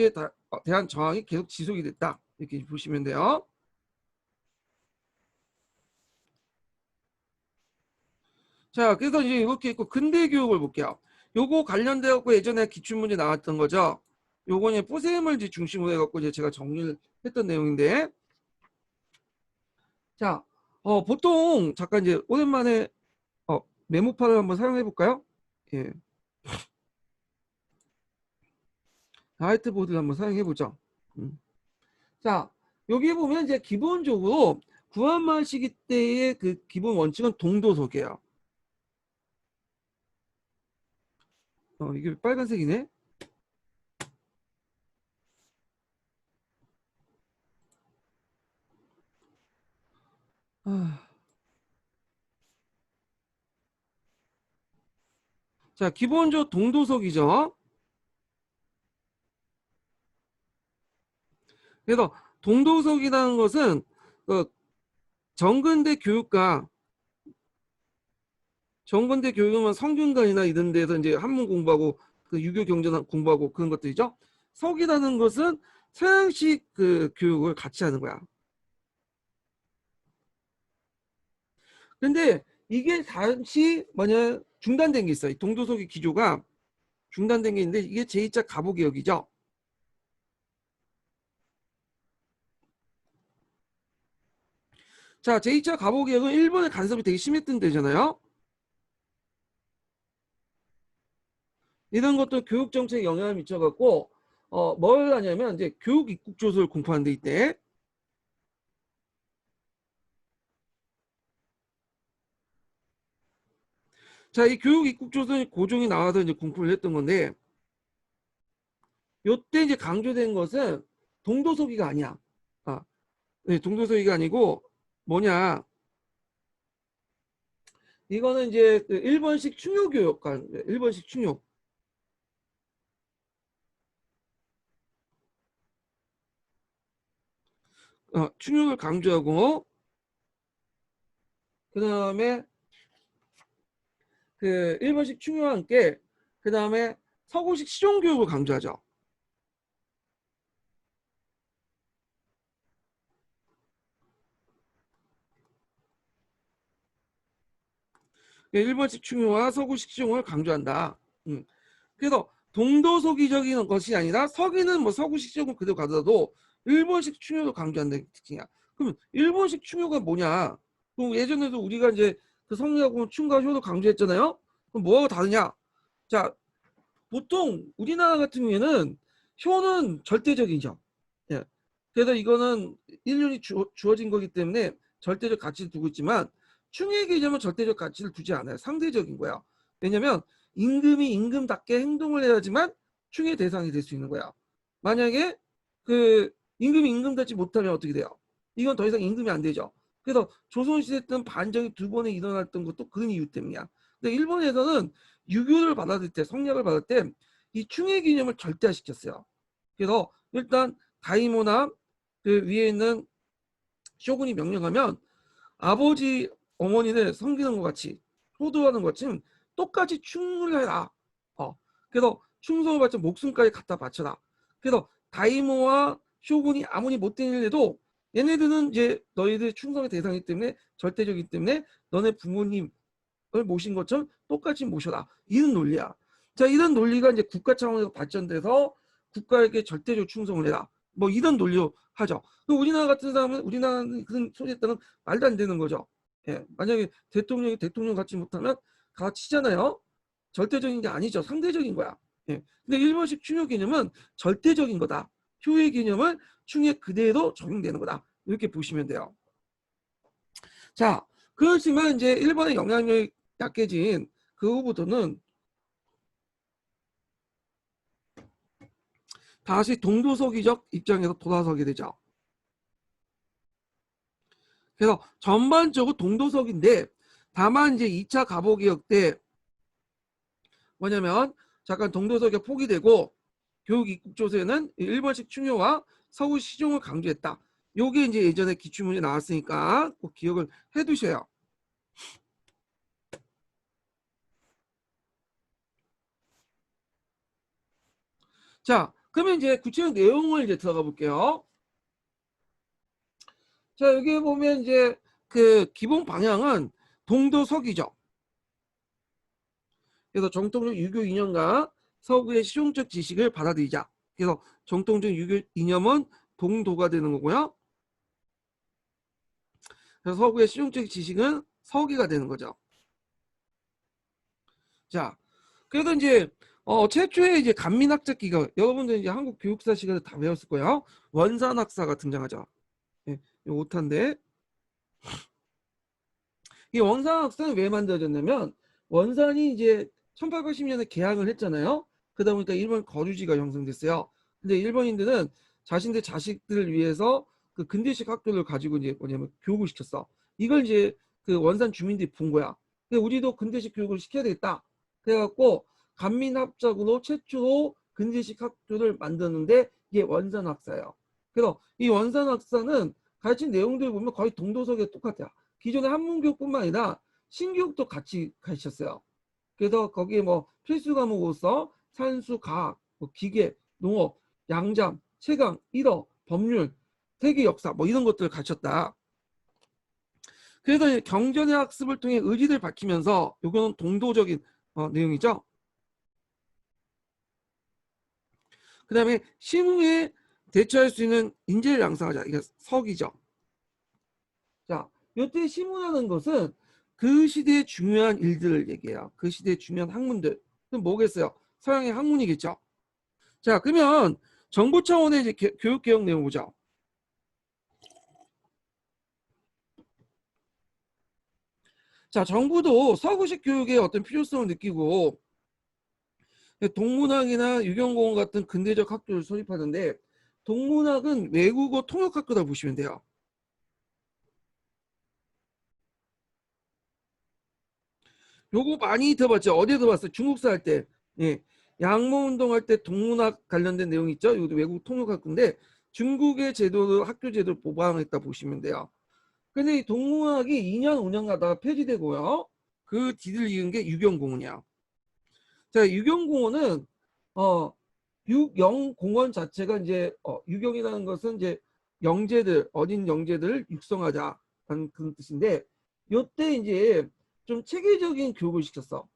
대한 저항이 계속 지속이 됐다. 이렇게 보시면 돼요. 자, 그래서 이제 이렇게 있고 근대 교육을 볼게요. 요거 관련돼 갖고 예전에 기출문제 나왔던 거죠. 요거는 포셈을 이제 중심으로 해갖고 이제 제가 정리를 했던 내용인데, 자, 보통 잠깐 이제 오랜만에 메모판을 한번 사용해 볼까요? 예, 화이트보드를 한번 사용해 보죠. 자, 여기 보면 이제 기본적으로 구한말 시기 때의 그 기본 원칙은 동도서기예요. 이게 빨간색이네. 아, 자, 기본적으로 동도서기죠. 그래서 동도서기라는 것은 그 정근대 교육과 정근대 교육은 성균관이나 이런 데서 이제 한문 공부하고 그 유교 경전 공부하고 그런 것들이죠. 서기라는 것은 서양식 그 교육을 같이 하는 거야. 근데 이게 잠시 뭐냐 중단된 게 있어요. 동도서기 기조가 중단된 게 있는데 이게 제2차 가부개혁이죠. 자, 제2차 가보개혁은 일본의 간섭이 되게 심했던 데잖아요. 이런 것도 교육 정책에 영향을 미쳐갖고 뭘 하냐면 이제 교육 입국 조서를 공포하는 데 있대. 자, 이 교육 입국 조서는 고종이 나와서 이제 공포를 했던 건데, 요때 이제 강조된 것은 동도서기가 아니야. 아, 네, 동도서기가 아니고 뭐냐? 이거는 이제 그 일본식 충요 교육관, 일본식 충요. 충요를 강조하고 그다음에 그 일본식 충요와 함께 그다음에 서구식 실용 교육을 강조하죠. 일본식 충요와 서구식 실용을 강조한다. 그래서 동도서기적인 것이 아니라 서기는 뭐 서구식 실용을 그대로 가더라도 일본식 충요를 강조한다는 특징이야. 그럼 일본식 충요가 뭐냐? 그럼 예전에도 우리가 이제 그 성리학원 충과 효도 강조했잖아요. 그럼 뭐하고 다르냐? 자, 보통 우리나라 같은 경우에는 효는 절대적이죠. 예. 그래서 이거는 인륜이 주어진 거기 때문에 절대적 가치를 두고 있지만 충의 개념은 절대적 가치를 두지 않아요. 상대적인 거야. 왜냐면 임금이 임금답게 행동을 해야지만 충의 대상이 될 수 있는 거야. 만약에 그 임금이 임금답지 못하면 어떻게 돼요? 이건 더 이상 임금이 안 되죠. 그래서 조선시대 때는 반정이 두 번에 일어났던 것도 그런 이유 때문이야. 근데 일본에서는 유교를 받아들일 때, 성략을 받을 때 이 충의 개념을 절대화시켰어요. 그래서 일단 다이모나 그 위에 있는 쇼군이 명령하면 아버지 어머니를 섬기는 것 같이 효도하는 것 같이 똑같이 충을 해라. 그래서 충성을 바쳐 목숨까지 갖다 바쳐라. 그래서 다이모와 쇼군이 아무리 못된 일 해도 얘네들은 이제 너희들 충성의 대상이기 때문에 절대적이기 때문에 너네 부모님을 모신 것처럼 똑같이 모셔라. 이런 논리야. 자, 이런 논리가 이제 국가 차원에서 발전돼서 국가에게 절대적 충성을 해라. 뭐 이런 논리로 하죠. 우리나라 같은 사람은 우리나라는 그런 소리에 따르면 말도 안 되는 거죠. 예, 만약에 대통령이 대통령 같지 못하면 가치잖아요. 절대적인 게 아니죠. 상대적인 거야. 예. 근데 일본식 충효 개념은 절대적인 거다. 효의 개념은 충에 그대로 적용되는 거다. 이렇게 보시면 돼요. 자, 그렇지만 이제 일본의 영향력이 약해진 그 후부터는 다시 동도서기적 입장에서 돌아서게 되죠. 그래서 전반적으로 동도서기인데 다만 이제 2차 가보개혁 때 뭐냐면 잠깐 동도서기가 포기되고 교육 입국 조서에는 일본식 충효와 서구 시종을 강조했다. 요게 이제 예전에 기출문제 나왔으니까 꼭 기억을 해두셔요. 자, 그러면 이제 구체적 내용을 이제 들어가 볼게요. 자, 여기 보면 이제 그 기본 방향은 동도서기죠. 그래서 정통적 유교 이념과 서구의 실용적 지식을 받아들이자. 그래서 정통적 유교 이념은 동도가 되는 거고요. 그래서 서구의 실용적 지식은 서기가 되는 거죠. 자, 그래서 이제 최초의 이제 간민학적 기관, 여러분들 이제 한국 교육사 시간에 다 배웠을 거예요. 원산학사가 등장하죠. 예, 이 오탄데 이 원산학사는 왜 만들어졌냐면 원산이 이제 1880년에 개항을 했잖아요. 그러다 보니까 일본 거주지가 형성됐어요. 근데 일본인들은 자신들 자식들을 위해서 그 근대식 학교를 가지고 이제 뭐냐면 교육을 시켰어. 이걸 이제 그 원산 주민들이 본 거야. 근데 우리도 근대식 교육을 시켜야 되겠다. 그래갖고 간민합작으로 최초로 근대식 학교를 만드는데 이게 원산학사예요. 그래서 이 원산학사는 가르친 내용들 보면 거의 동도서기가 똑같아요. 기존의 한문교육뿐만 아니라 신교육도 같이 가르쳤어요. 그래서 거기에 뭐 필수 과목으로서 산수, 과학, 뭐 기계, 농업, 양잠, 채강, 일어, 법률, 세계 역사 뭐 이런 것들을 가르쳤다. 그래서 경전의 학습을 통해 의지를 밝히면서 이거는 동도적인 내용이죠. 그 다음에 심우에 대처할 수 있는 인재를 양성하자. 이게 석이죠. 자, 이때 시문하는 것은 그 시대의 중요한 일들을 얘기해요. 그 시대의 중요한 학문들. 그럼 뭐겠어요? 서양의 학문이겠죠. 자, 그러면 정부 차원의 이제 교육개혁 내용 보죠. 자, 정부도 서구식 교육의 어떤 필요성을 느끼고 동문학이나 유경공원 같은 근대적 학교를 설립하는데, 동문학은 외국어 통역학교다 보시면 돼요. 요거 많이 들어봤죠? 어디에 들어봤어요? 중국사 할 때. 예. 양모운동 할 때 동문학 관련된 내용 있죠? 이것도 외국 통역학교인데 중국의 제도를 학교 제도를 보강했다 보시면 돼요. 근데 이 동문학이 2년 5년 가다가 폐지되고요. 그 뒤를 이은 게 유경공원이야. 자, 유경공원은 육영공원 자체가 이제 유경이라는 것은 이제 영재들, 어린 영재들을 육성하자라는 그런 뜻인데, 요때 이제 좀 체계적인 교육을 시켰어.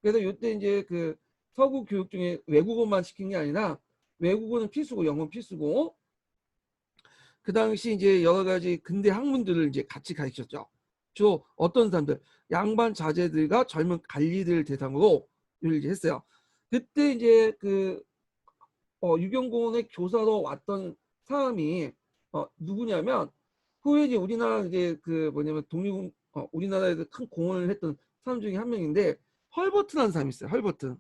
그래서 요때 이제 그 서구 교육 중에 외국어만 시킨 게 아니라 외국어는 필수고 영어는 필수고, 그 당시 이제 여러 가지 근대 학문들을 이제 같이 가르쳤죠. 주로 어떤 사람들, 양반 자제들과 젊은 관리들 대상으로 이제 했어요. 그때 이제 그 유경공원의 교사로 왔던 사람이 누구냐면, 후에 이제 우리나라 이제 그 뭐냐면 우리나라에서 큰 공헌을 했던 사람 중에 한 명인데, 헐버트라는 사람이 있어요. 헐버트.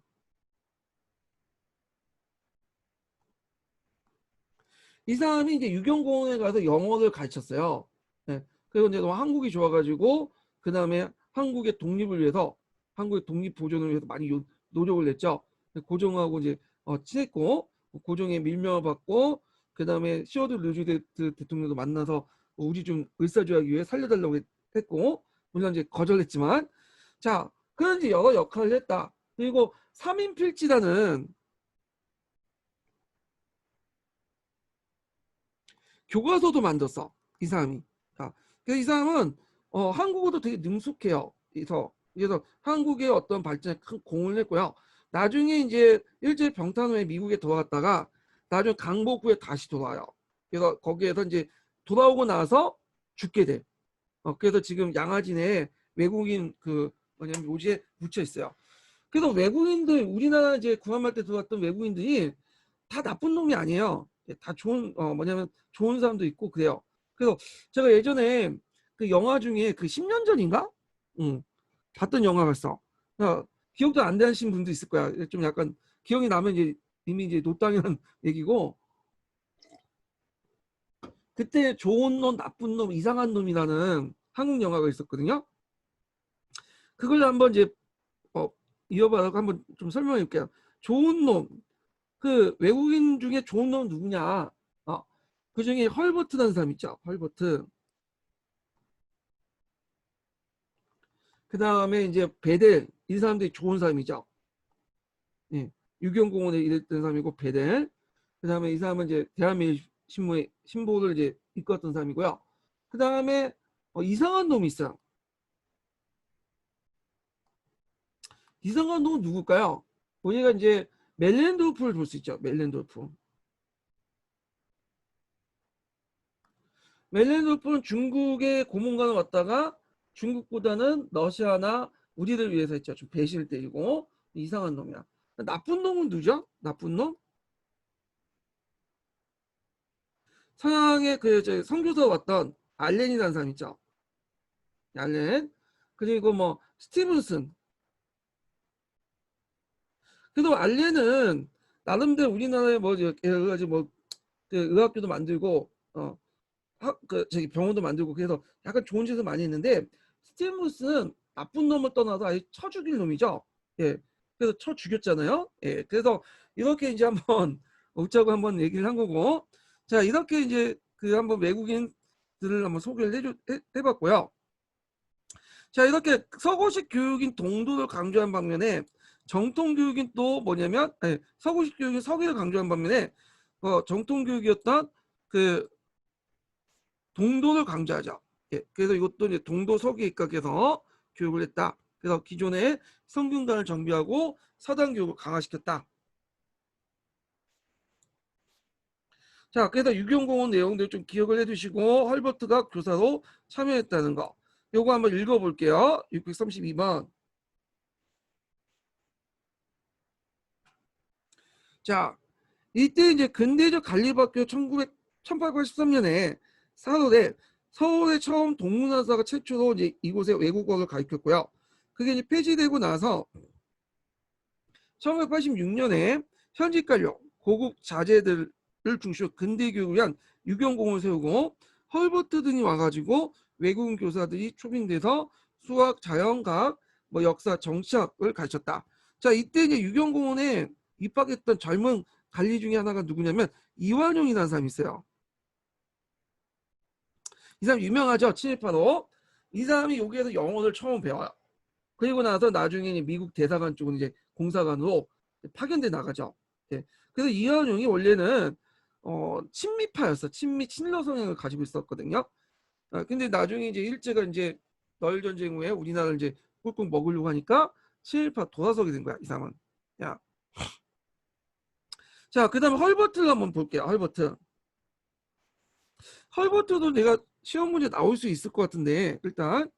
이 사람이 이제 유경공원에 가서 영어를 가르쳤어요. 네. 그리고 이제 한국이 좋아가지고 그 다음에 한국의 독립을 위해서, 한국의 독립 보존을 위해서 많이 노력을 했죠. 고종하고 이제 친했고, 고종의 밀명을 받고, 그 다음에 시어드 루즈베르트 대통령도 만나서 우리 좀 을사주하기 위해 살려달라고 했고, 물론 이제 거절했지만, 자, 그런 이제 여러 역할을 했다. 그리고 3인필지라는 교과서도 만들었어, 이 사람이. 자, 그래서 이 사람은 한국어도 되게 능숙해요. 그래서 한국의 어떤 발전에 큰 공을 했고요. 나중에 이제 일제 병탄 후에 미국에 돌아갔다가 나중에 강복 후에 다시 돌아와요. 그래서 거기에서 이제 돌아오고 나서 죽게 돼. 그래서 지금 양화진에 외국인 그 뭐냐면 묘지에 묻혀 있어요. 그래서 외국인들, 우리나라 이제 구한말 때 들어왔던 외국인들이 다 나쁜 놈이 아니에요. 다 좋은 뭐냐면 좋은 사람도 있고 그래요. 그래서 제가 예전에 그 영화 중에 그 10년 전인가? 응, 봤던 영화가 있어. 기억도 안 나신 분도 있을 거야. 좀 약간 기억이 나면 이제 이미 이제 노땅이라는 얘기고, 그때 좋은 놈, 나쁜 놈, 이상한 놈이라는 한국 영화가 있었거든요. 그걸 한번 이제 어, 이어받아서 한번 좀 설명해 볼게요. 좋은 놈, 그 외국인 중에 좋은 놈은 누구냐? 그 중에 헐버트라는 사람 있죠. 헐버트. 그 다음에 이제 베델, 이 사람들이 좋은 사람이죠. 예. 유경공원에 일했던 사람이고 베델. 그 다음에 이 사람은 이제 대한민국 신문의 신보를 이제 이끌었던 사람이고요. 그 다음에 이상한 놈이 있어요. 이상한 놈은 누굴까요? 우리가 이제 멜렌도르프를 볼 수 있죠. 멜렌도르프. 멜렌도르프는 중국의 고문관을 왔다가 중국보다는 러시아나 우리를 위해서 했죠. 좀 배신을 때리고 이상한 놈이야. 나쁜 놈은 누죠? 나쁜 놈? 서양의 그 선교사 왔던 알렌이라는 사람 있죠. 알렌. 그리고 뭐 스티븐슨. 그래도 알렌은 나름대로 우리나라에 뭐 여러 가지 뭐그 의학교도 만들고 그 저기 병원도 만들고 그래서 약간 좋은 짓을 많이 했는데, 스티븐스는 나쁜 놈을 떠나서 아예 쳐 죽일 놈이죠. 예. 그래서 쳐 죽였잖아요. 예. 그래서 이렇게 이제 한번 웃자고 한번 얘기를 한 거고, 자, 이렇게 이제 그 한번 외국인들을 한번 소개를 해봤고요. 자, 이렇게 서구식 교육인 동도를 강조한 반면에 정통 교육인 또 뭐냐면, 서구식 교육인 서기를 강조한 반면에 정통 교육이었던 그 동도를 강조하죠. 예, 그래서 이것도 이제 동도 서기 입각해서 교육을 했다. 그래서 기존의 성균관을 정비하고 서당 교육을 강화시켰다. 자, 그래서 유경공원 내용들 좀 기억을 해두시고 헐버트가 교사로 참여했다는 거. 요거 한번 읽어볼게요. 632번. 자, 이때 이제 근대적 관리학교 1883년에 서울에 처음 동문화사가 최초로 이제 이곳에 외국어를 가르쳤고요. 그게 이제 폐지되고 나서 1986년에 현직 관료 고급 자제들을 중시로 근대 교육을 위한 유경공을 세우고 헐버트 등이 와가지고 외국인 교사들이 초빙돼서 수학, 자연과학, 뭐 역사, 정치학을 가르쳤다. 자, 이때 이제 유경공원에 입학했던 젊은 관리 중에 하나가 누구냐면 이완용이라는 사람이 있어요. 이 사람 유명하죠. 친일파로. 이 사람이 여기에서 영어를 처음 배워요. 그리고 나서 나중에 미국 대사관 쪽은 이제 공사관으로 파견돼 나가죠. 예. 그래서 이완용이 원래는 친미파였어. 친러 성향을 가지고 있었거든요. 근데 나중에 이제 일제가 이제 널 전쟁 후에 우리나라를 이제 꿀꿀 먹으려고 하니까 친일파 돌아서게 된 거야, 이 사람은. 야. 자, 그다음에 헐버트를 한번 볼게요. 헐버트도 내가 시험 문제 나올 수 있을 것 같은데 일단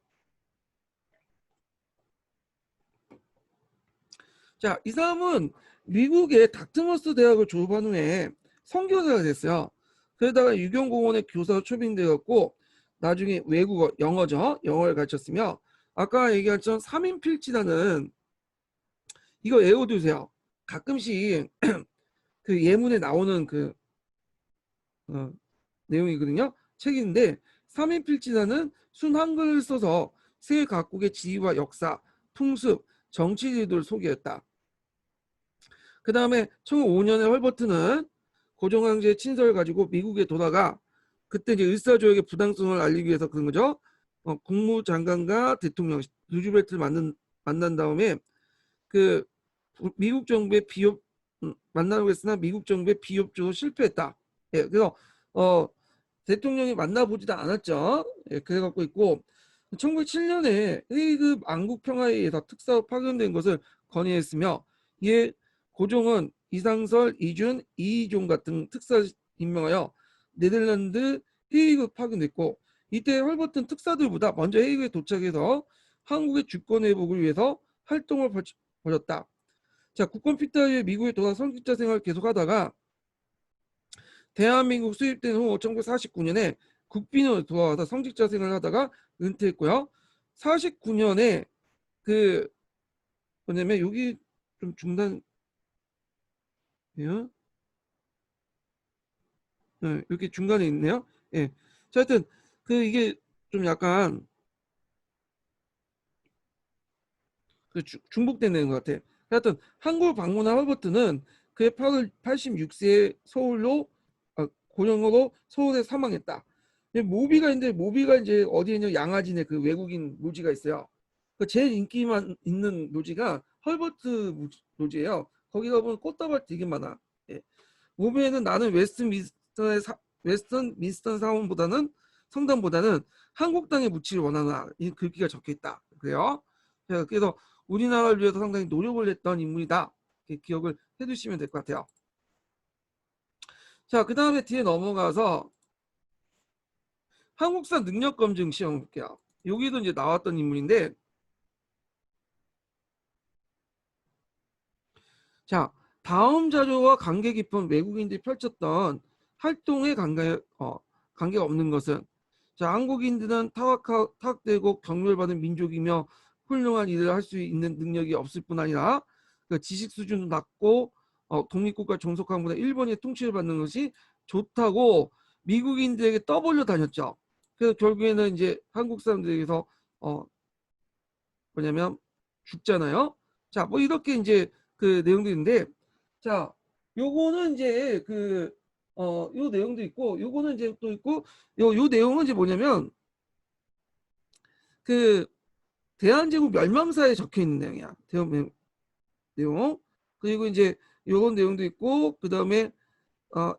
자, 이 사람은 미국의 닥트머스 대학을 졸업한 후에 선교사가 됐어요. 그러다가 유경공원의 교사로 초빙되었고 나중에 외국어, 영어죠. 영어를 가르쳤으며 아까 얘기한 것처럼 3인 필지라는 이거 외워두세요. 가끔씩 그 예문에 나오는 그 어, 내용이거든요. 책인데 3인 필지라는 순 한글을 써서 세 각국의 지리와 역사, 풍습, 정치 제도를 소개했다. 그 다음에 1905년에 헐버트는 고종황제의 친서를 가지고 미국에 돌아가 그때 이제 을사조약의 부당성을 알리기 위해서 그런 거죠. 국무장관과 대통령 루즈벨트를 만난 다음에 그 미국 정부의 비협 만나려고 했으나 미국 정부의 비협조로 실패했다. 예, 그래서 대통령이 만나보지도 않았죠. 예, 그래갖고 있고 1907년에 헤이그 안국평화회의에서 특사로 파견된 것을 건의했으며 이에 고종은 이상설, 이준, 이희종 같은 특사 임명하여 네덜란드 헤이그 파견됐고 이때 헐버트는 특사들보다 먼저 헤이그에 도착해서 한국의 주권 회복을 위해서 활동을 벌였다. 자, 국권 피탈 미국에 돌아 선교자 생활을 계속하다가 대한민국 수입된 후 1949년에 국빈으로 돌아와서 성직자 생활을 하다가 은퇴했고요. 49년에 그 뭐냐면 여기 좀 중단 예? 이렇게 중간에 있네요. 예. 자, 하여튼 그 이게 좀 약간 그 중복되는 것 같아. 하여튼 한국 방문한 허버트는 그의 86세에 서울로 고령으로 서울에 사망했다. 모비가 있는데 모비가 이제 어디에 있는 양아진의 그 외국인 묘지가 있어요. 그 제일 인기만 있는 묘지가 헐버트 묘지예요. 거기 가보면 꽃다발 되게 많아. 예. 모비에는 나는 웨스턴 민스턴 성당보다는 한국 땅에 묻히를 원하나 이 글귀가 적혀 있다. 그래요. 그래서 우리나라를 위해서 상당히 노력을 했던 인물이다. 기억을 해두시면 될 것 같아요. 자, 그 다음에 뒤에 넘어가서 한국사 능력검증 시험 볼게요. 여기도 이제 나왔던 인물인데, 자, 다음 자료와 관계 깊은 외국인들이 펼쳤던 활동에 관계가 없는 것은, 자, 한국인들은 타락되고 경멸받은 민족이며 훌륭한 일을 할 수 있는 능력이 없을 뿐 아니라 그 지식 수준도 낮고 독립국가 종속함보다 일본의 통치를 받는 것이 좋다고 미국인들에게 떠벌려 다녔죠. 그래서 결국에는 이제 한국 사람들에게서 뭐냐면 죽잖아요. 자, 뭐 이렇게 이제 그 내용들인데, 자, 요거는 이제 요 내용도 있고, 요거는 이제 또 있고, 요 내용은 이제 뭐냐면 그 대한제국 멸망사에 적혀 있는 내용이야. 내용. 그리고 이제 요런 내용도 있고, 그 다음에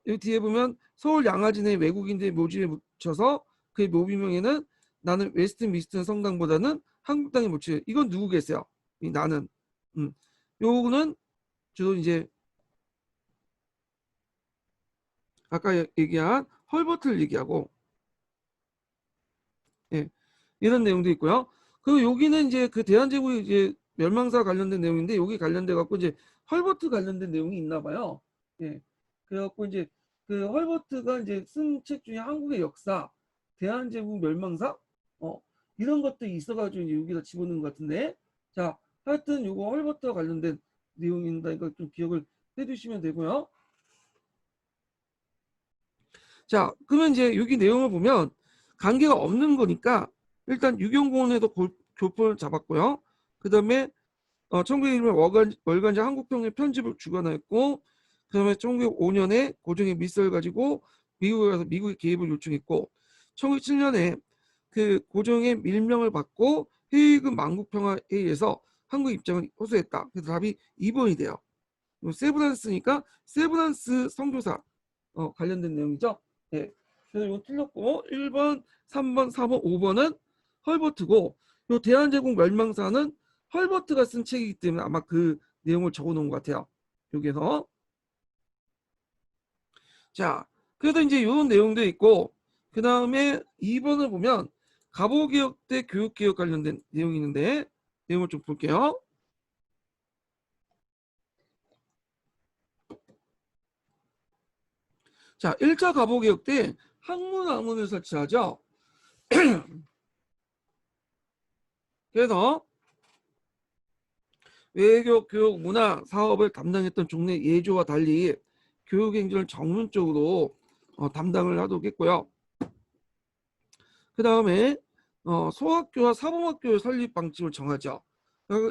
이 뒤에 보면 서울 양아진의 외국인들의 묘지에 묻혀서 그 묘비명에는 나는 웨스트민스터 성당보다는 한국 땅에 묻혀. 이건 누구겠어요? 이 나는. 요거는 주로 이제 아까 얘기한 헐버트를 얘기하고, 예, 이런 내용도 있고요. 그 여기는 이제 그 대한제국 이제 멸망사 관련된 내용인데 여기 관련돼 갖고 이제 헐버트 관련된 내용이 있나 봐요. 예. 그래갖고 이제 그 헐버트가 이제 쓴 책 중에 한국의 역사, 대한제국 멸망사, 어, 이런 것들이 있어가지고 이제 여기다 집어넣은 것 같은데, 자, 하여튼 요거 헐버트와 관련된 내용입니다. 이거 좀 기억을 해두시면 되고요. 자, 그러면 이제 여기 내용을 보면 관계가 없는 거니까 일단 유경공원에도 교포를 잡았고요. 그 다음에 1901년 월간지 한국평의 편집을 주관하였고, 그 다음에 1905년에 고종의 밀서를 가지고 미국에 가서 미국의 개입을 요청했고, 1907년에 그 고종의 밀명을 받고 해외금 만국평화회의에서 한국 입장을 호소했다. 그래서 답이 2번이 돼요. 세브란스니까 세브란스 선교사 관련된 내용이죠. 예. 그래서 이거 틀렸고 1번, 3번, 4번, 5번은 헐버트고 요 대한제국 멸망사는 헐버트가 쓴 책이기 때문에 아마 그 내용을 적어 놓은 것 같아요. 여기서. 자, 그래도 이제 이런 내용도 있고 그 다음에 2번을 보면 갑오개혁 때 교육개혁 관련된 내용이 있는데 내용을 좀 볼게요. 자, 1차 갑오개혁 때 학문학문을 설치하죠. 그래서 외교, 교육, 문화, 사업을 담당했던 종래 예조와 달리 교육행정을 전문적으로 담당을 하도록 했고요. 그 다음에 소학교와 사범학교 설립 방침을 정하죠.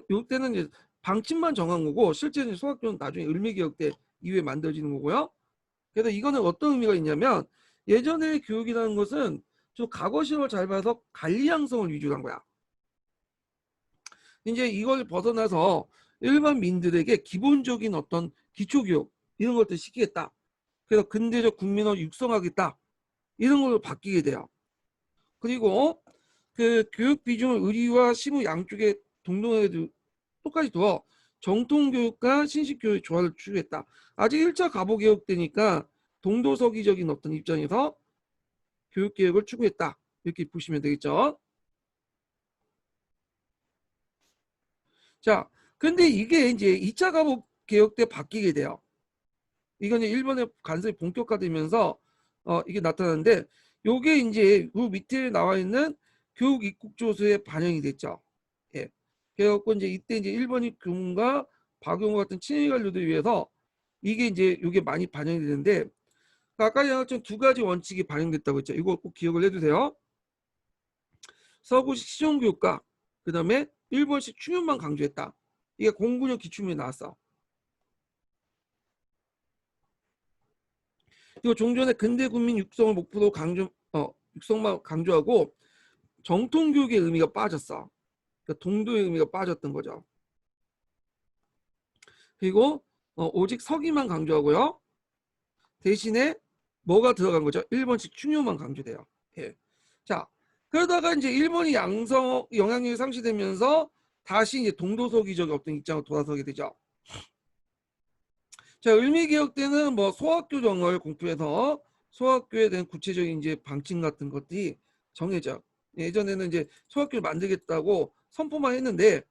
이때는 이제 방침만 정한 거고 실제는 소학교는 나중에 을미개혁 때 이후에 만들어지는 거고요. 그래서 이거는 어떤 의미가 있냐면 예전의 교육이라는 것은 좀 과거 시험을 잘 봐서 관리양성을 위주로 한 거야. 이제 이걸 벗어나서 일반 민들에게 기본적인 어떤 기초교육 이런 것들 시키겠다. 그래서 근대적 국민을 육성하겠다. 이런 걸로 바뀌게 돼요. 그리고 그 교육 비중을 의리와 시무 양쪽에 동등하게 똑같이 두어 정통교육과 신식교육 조화를 추구했다. 아직 1차 가보개혁 때니까 동도서기적인 어떤 입장에서 교육개혁을 추구했다. 이렇게 보시면 되겠죠. 자, 근데 이게 이제 2차 가보개혁 때 바뀌게 돼요. 이건 이제 일본의 간섭이 본격화되면서 이게 나타나는데 요게 이제 그 밑에 나와 있는 교육 입국조서에 반영이 됐죠. 예. 그래갖고 이제 이때 이제 일본이 교문과 박용호 같은 친일 관료들 위해서 이게 이제 요게 많이 반영이 되는데 아까 얘기한 것처럼 두 가지 원칙이 반영됐다고 했죠. 이거 꼭 기억을 해두세요. 서구식 실용교육과 그 다음에 일본식 충현만 강조했다. 이게 09년 기출문에 나왔어. 이거 종전의 근대 국민 육성을 목표로 육성만 강조하고 정통 교육의 의미가 빠졌어. 그러니까 동도의 의미가 빠졌던 거죠. 그리고 오직 서기만 강조하고요. 대신에 뭐가 들어간 거죠? 일본식 충효만 강조돼요. 예. 자, 그러다가 이제 일본이 양성 영향력이 상실되면서 다시 이제 동도서기적 어떤 입장으로 돌아서게 되죠. 자, 을미개혁 때는 뭐 소학교 정을 공표해서 소학교에 대한 구체적인 이제 방침 같은 것들이 정해져. 예전에는 이제 소학교를 만들겠다고 선포만 했는데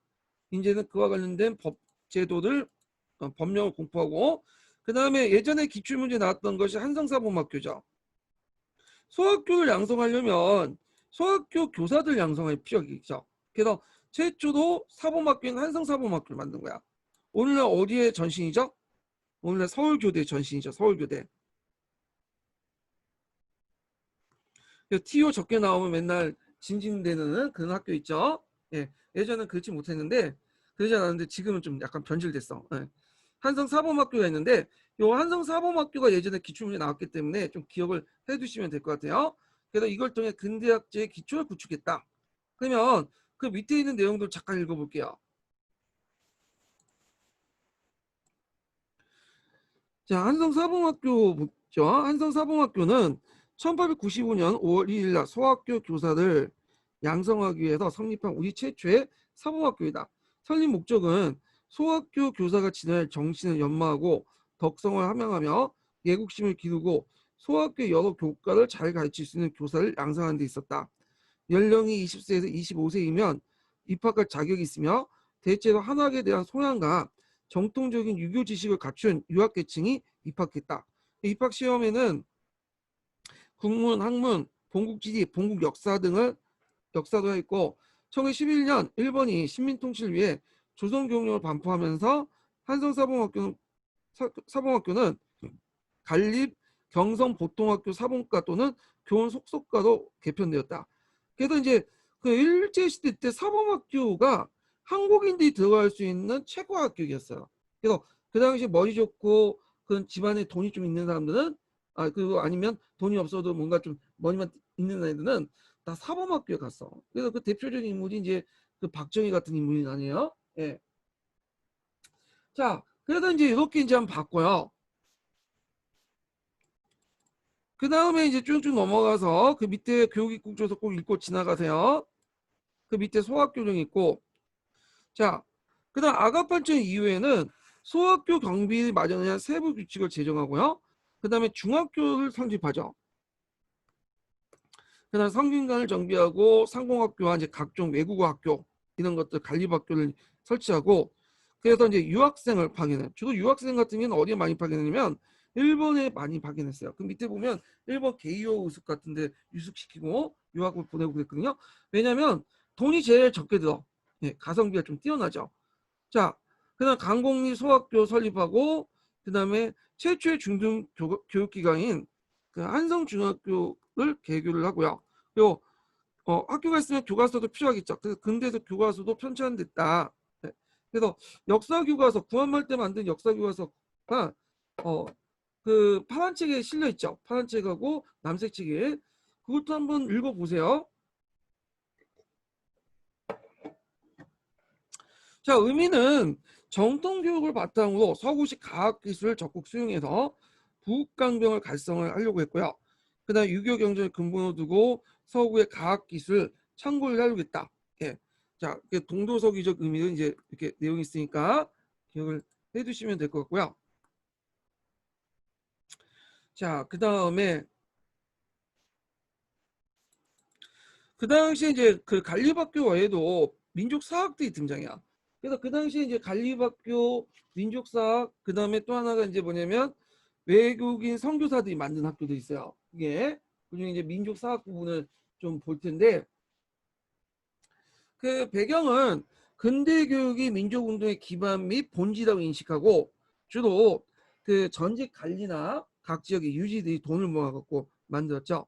이제는 그와 관련된 법 제도를 법령을 공포하고 그 다음에 예전에 기출문제 나왔던 것이 한성사범학교죠. 소학교를 양성하려면 소학교 교사들 양성할 필요가 있죠. 그래서 최초로 사범학교인 한성사범학교를 만든 거야. 오늘날 어디에 전신이죠? 오늘날 서울교대 전신이죠. 서울교대. TO 적게 나오면 맨날 징징대는 그런 학교 있죠. 예, 예전엔 그렇지 못했는데 그러지 않았는데 지금은 좀 약간 변질됐어. 예. 한성사범학교가 있는데 요 한성사범학교가 예전에 기출문제 나왔기 때문에 좀 기억을 해두시면 될 것 같아요. 그래서 이걸 통해 근대학제의 기초를 구축했다. 그러면 그 밑에 있는 내용들 잠깐 읽어볼게요. 자, 한성사범학교 묻죠. 한성사범학교는 1895년 5월 1일 날 소학교 교사들 양성하기 위해서 성립한 우리 최초의 사범학교이다. 설립 목적은 소학교 교사가 지녀야 할 정신을 연마하고 덕성을 함양하며 애국심을 기르고 소학교 여러 교과를 잘 가르칠 수 있는 교사를 양성하는 데 있었다. 연령이 20세에서 25세이면 입학할 자격이 있으며 대체로 한학에 대한 소양과 정통적인 유교 지식을 갖춘 유학계층이 입학했다. 입학 시험에는 국문, 학문, 본국지리, 본국역사 등을 역사도 했고 1911년 일본이 식민통치를 위해 조선교육령을 반포하면서 한성사범학교는 관립 경성보통학교 사범과 또는 교원 속속과로 개편되었다. 그래서 이제 그 일제시대 때 사범학교가 한국인들이 들어갈 수 있는 최고 학교였어요. 그래서 그 당시 머리 좋고 그 집안에 돈이 좀 있는 사람들은 그리고 아니면 돈이 없어도 뭔가 좀 머리만 있는 애들은 다 사범학교에 갔어. 그래서 그 대표적인 인물이 이제 그 박정희 같은 인물이 아니에요. 예. 자, 그래서 이제 이렇게 이제 한번 봤고요. 그 다음에 이제 쭉쭉 넘어가서 그 밑에 교육입국조서 꼭 읽고 지나가세요. 그 밑에 소학교령 있고, 자, 그 다음 아가판청 이후에는 소학교 경비 마련을 위한 세부 규칙을 제정하고요. 그 다음에 중학교를 설립하죠. 그 다음 성균관을 정비하고 상공학교와 이제 각종 외국어 학교 이런 것들 관리학교를 설치하고 그래서 이제 유학생을 파견해. 주로 유학생 같은 경우는 어디에 많이 파견했냐면 일본에 많이 파견했어요. 그 밑에 보면 일본 게이오 우습 같은데 유숙시키고 유학을 보내고 그랬거든요. 왜냐하면 돈이 제일 적게 들어. 예, 가성비가 좀 뛰어나죠. 자, 그다음 강공리 소학교 설립하고 그다음에 최초의 중등 교육기관인 그 한성중학교를 개교를 하고요. 그리고 학교가 있으면 교과서도 필요하겠죠. 그래서 근대에서 교과서도 편찬됐다. 네. 그래서 역사교과서 구한말 때 만든 역사교과서가 그 파란 책에 실려 있죠. 파란 책하고 남색 책에 그것도 한번 읽어보세요. 자, 의미는 정통교육을 바탕으로 서구식 과학기술을 적극 수용해서 부국강병을 갈성을 하려고 했고요. 그 다음 유교 경전을 근본으로 두고 서구의 과학기술 창고를 하려고 했다. 예. 자, 동도서기적 의미는 이제 이렇게 내용이 있으니까 기억을 해두시면 될 것 같고요. 자, 그 당시에 이제 그 관리학교 외에도 민족사학들이 등장해요. 그래서 그 당시에 이제 관리학교, 민족사학, 그 다음에 또 하나가 이제 뭐냐면 외국인 선교사들이 만든 학교도 있어요. 이게 그중에 이제 민족사학 부분을 좀 볼 텐데 그 배경은 근대 교육이 민족운동의 기반 및 본질이라고 인식하고 주로 그 전직 관리나 각 지역의 유지들이 돈을 모아갖고 만들었죠.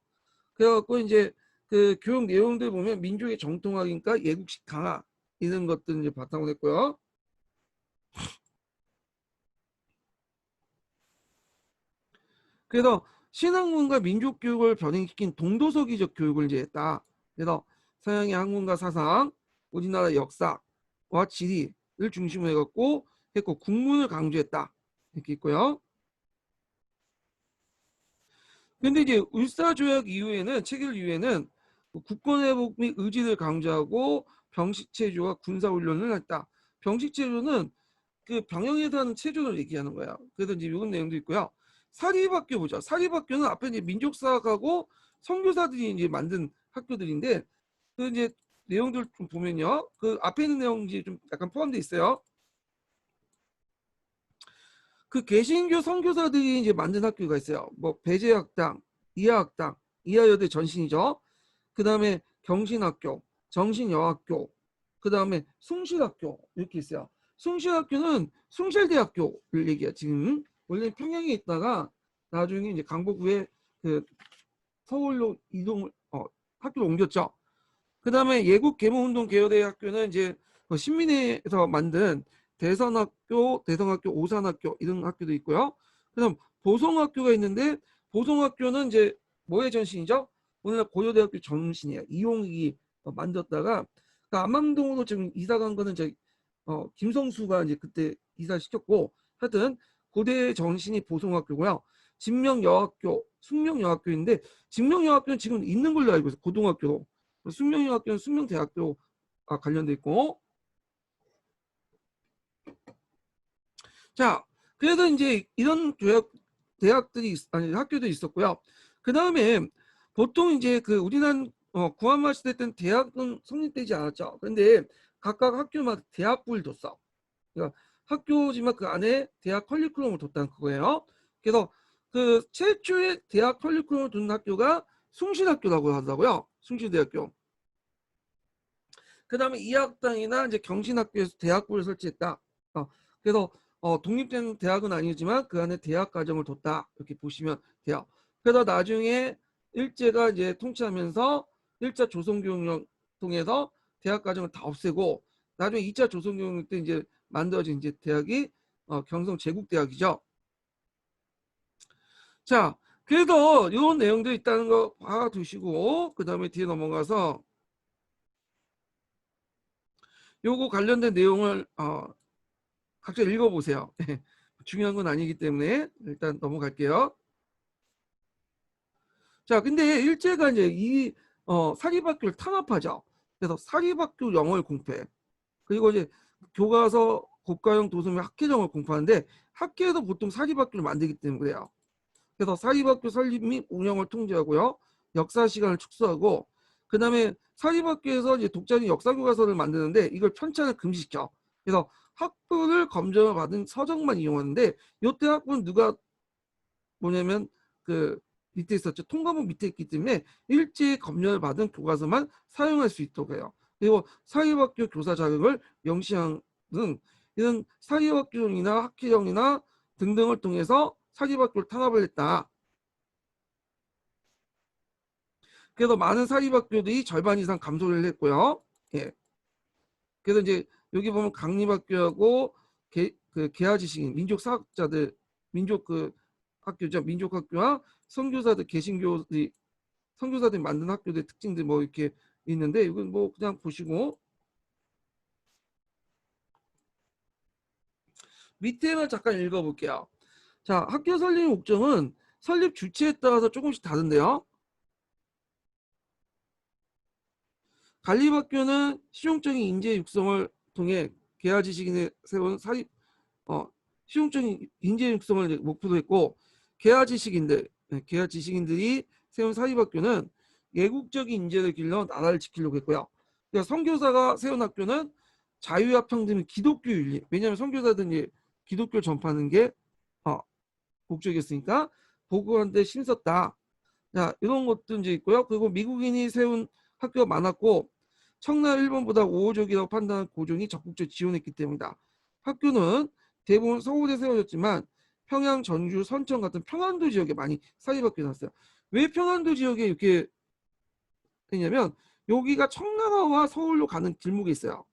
그래갖고 이제 그 교육 내용들 보면 민족의 정통학이니까 예국식 강화 이런 것들 이제 바탕으로 했고요. 그래서 신학문과 민족 교육을 변형시킨 동도서기적 교육을 이제 했다. 그래서 서양의 학문과 사상, 우리나라 역사와 지리를 중심으로 해갖고 했고 국문을 강조했다. 이렇게 있고요. 근데 이제 울사조약 이후에는 체결 이후에는 국권회복 및 의지를 강조하고 병식체조와 군사훈련을 했다. 병식체조는 그 병영에서 하는 체조를 얘기하는 거야. 그래서 이제 이런 내용도 있고요. 사립학교 보자. 사립학교는 앞에 이제 민족사학하고 선교사들이 이제 만든 학교들인데 그 이제 내용들 좀 보면요. 그 앞에 있는 내용이 좀 약간 포함되어 있어요. 그 개신교 선교사들이 이제 만든 학교가 있어요. 뭐 배재학당, 이하학당, 이하여대 전신이죠. 그 다음에 경신학교, 정신여학교, 그 다음에 숭실학교 이렇게 있어요. 숭실학교는 숭실대학교를 얘기해요. 지금 원래 평양에 있다가 나중에 이제 강북구에 그 서울로 이동을 학교를 옮겼죠. 그 다음에 예국개몽운동 계열의 학교는 이제 신민회에서 만든 대선학교, 대성학교, 오산학교 이런 학교도 있고요. 그다음 보성학교가 있는데 보성학교는 이제 뭐의 전신이죠? 오늘날 고려대학교 전신이에요. 이용익이 만들었다가 그 안망동으로 지금 이사 간 거는 이제 김성수가 이제 그때 이사 시켰고 하여튼 고대 전신이 보성학교고요. 진명여학교, 숙명여학교인데 진명여학교는 지금 있는 걸로 알고 있어요. 고등학교로. 숙명여학교는 숙명대학교와 관련돼 있고 자 그래서 이제 이런 교육 대학들이 아니 학교도 있었고요. 그다음에 보통 이제 그 우리나라 구한말 시대 때는 대학은 성립되지 않았죠. 근데 각각 학교마다 대학부를 뒀어. 그러니까 학교지만 그 안에 대학 커리큘럼을 뒀다는 그거예요. 그래서 그 최초의 대학 커리큘럼을 둔 학교가 숭실학교라고 하더라고요. 숭실대학교. 그다음에 이학당이나 이제 경신학교에서 대학부를 설치했다. 그래서 독립된 대학은 아니지만 그 안에 대학 과정을 뒀다 이렇게 보시면 돼요. 그래서 나중에 일제가 이제 통치하면서 1차 조선교육령 통해서 대학 과정을 다 없애고 나중에 2차 조선교육령 때 이제 만들어진 이제 대학이 경성 제국대학이죠. 자, 그래서 이런 내용도 있다는 거 봐두시고 그 다음에 뒤에 넘어가서 요거 관련된 내용을 각자 읽어보세요. 중요한 건 아니기 때문에 일단 넘어갈게요. 자, 근데 일제가 이제 이 사립학교를 탄압하죠. 그래서 사립학교 영어를 공표해. 그리고 이제 교과서 국가형 도서명 학회정을 공표하는데 학회에서 보통 사립학교를 만들기 때문에 그래요. 그래서 사립학교 설립 및 운영을 통제하고요. 역사 시간을 축소하고 그다음에 사립학교에서 이제 독자적인 역사 교과서를 만드는데 이걸 편찬을 금지시켜. 그래서 학부를 검증을 받은 서적만 이용하는데 요때 학부는 누가 뭐냐면 그 밑에 있었죠. 통과목 밑에 있기 때문에 일제 검열을 받은 교과서만 사용할 수 있도록 해요. 그리고 사립학교 교사 자격을 명시하는 이런 사립학교령이나 학회령이나 등등을 통해서 사립학교를 탄압을 했다. 그래서 많은 사립학교들이 절반 이상 감소를 했고요. 예. 그래서 이제 여기 보면 강림학교하고 그 계하지식인 민족사학자들 민족 그 학교죠. 민족학교와 선교사들 개신교들이 선교사들이 만든 학교들 특징들 뭐 이렇게 있는데 이건 뭐 그냥 보시고 밑에만 잠깐 읽어볼게요. 자, 학교 설립 목적은 설립 주체에 따라서 조금씩 다른데요. 관립학교는 실용적인 인재 육성을 통해 계하지식인에 세운 사립 실용적인 인재 육성을 목표로 했고 계하지식인들이 세운 사립학교는 예국적인 인재를 길러 나라를 지키려고 했고요. 그러니까 선교사가 세운 학교는 자유와 평등, 기독교 윤리. 왜냐하면 선교사들이 기독교 전파하는 게 목적이었으니까 복음한테 힘썼다. 자, 이런 것도 이제 있고요. 그리고 미국인이 세운 학교가 많았고 청나라 일본보다 우호적이라고 판단한 고종이 적극적으로 지원했기 때문이다. 학교는 대부분 서울에 세워졌지만 평양, 전주, 선천 같은 평안도 지역에 많이 사립학교 났어요. 왜 평안도 지역에 이렇게 했냐면 여기가 청나라와 서울로 가는 길목에 있어요.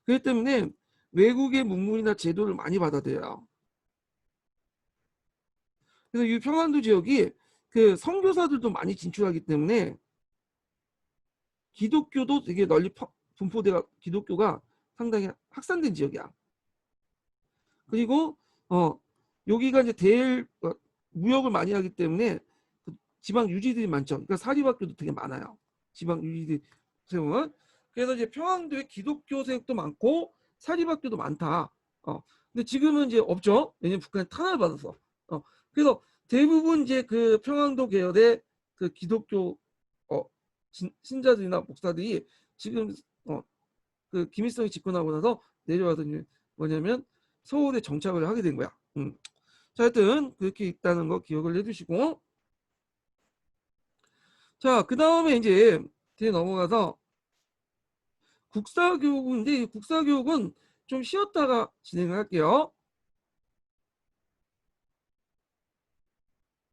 그렇기 때문에 외국의 문물이나 제도를 많이 받아들여요. 그래서 이 평안도 지역이 그 선교사들도 많이 진출하기 때문에 기독교도 되게 널리 분포돼가 기독교가 상당히 확산된 지역이야. 그리고 여기가 이제 무역을 많이 하기 때문에 그 지방 유지들이 많죠. 그러니까 사립학교도 되게 많아요. 지방 유지들 세우면. 그래서 이제 평안도에 기독교 세력도 많고 사립학교도 많다. 근데 지금은 이제 없죠. 왜냐면 북한이 탄압을 받아서. 그래서 대부분 이제 그 평안도 계열의 그 기독교 신자들이나 목사들이 지금 그 김일성이 집권하고 나서 내려와서 뭐냐면 서울에 정착을 하게 된 거야. 자, 하여튼 그렇게 있다는 거 기억을 해두시고 자, 그 다음에 이제 뒤에 넘어가서 국사교육인데 국사교육은 좀 쉬었다가 진행을 할게요.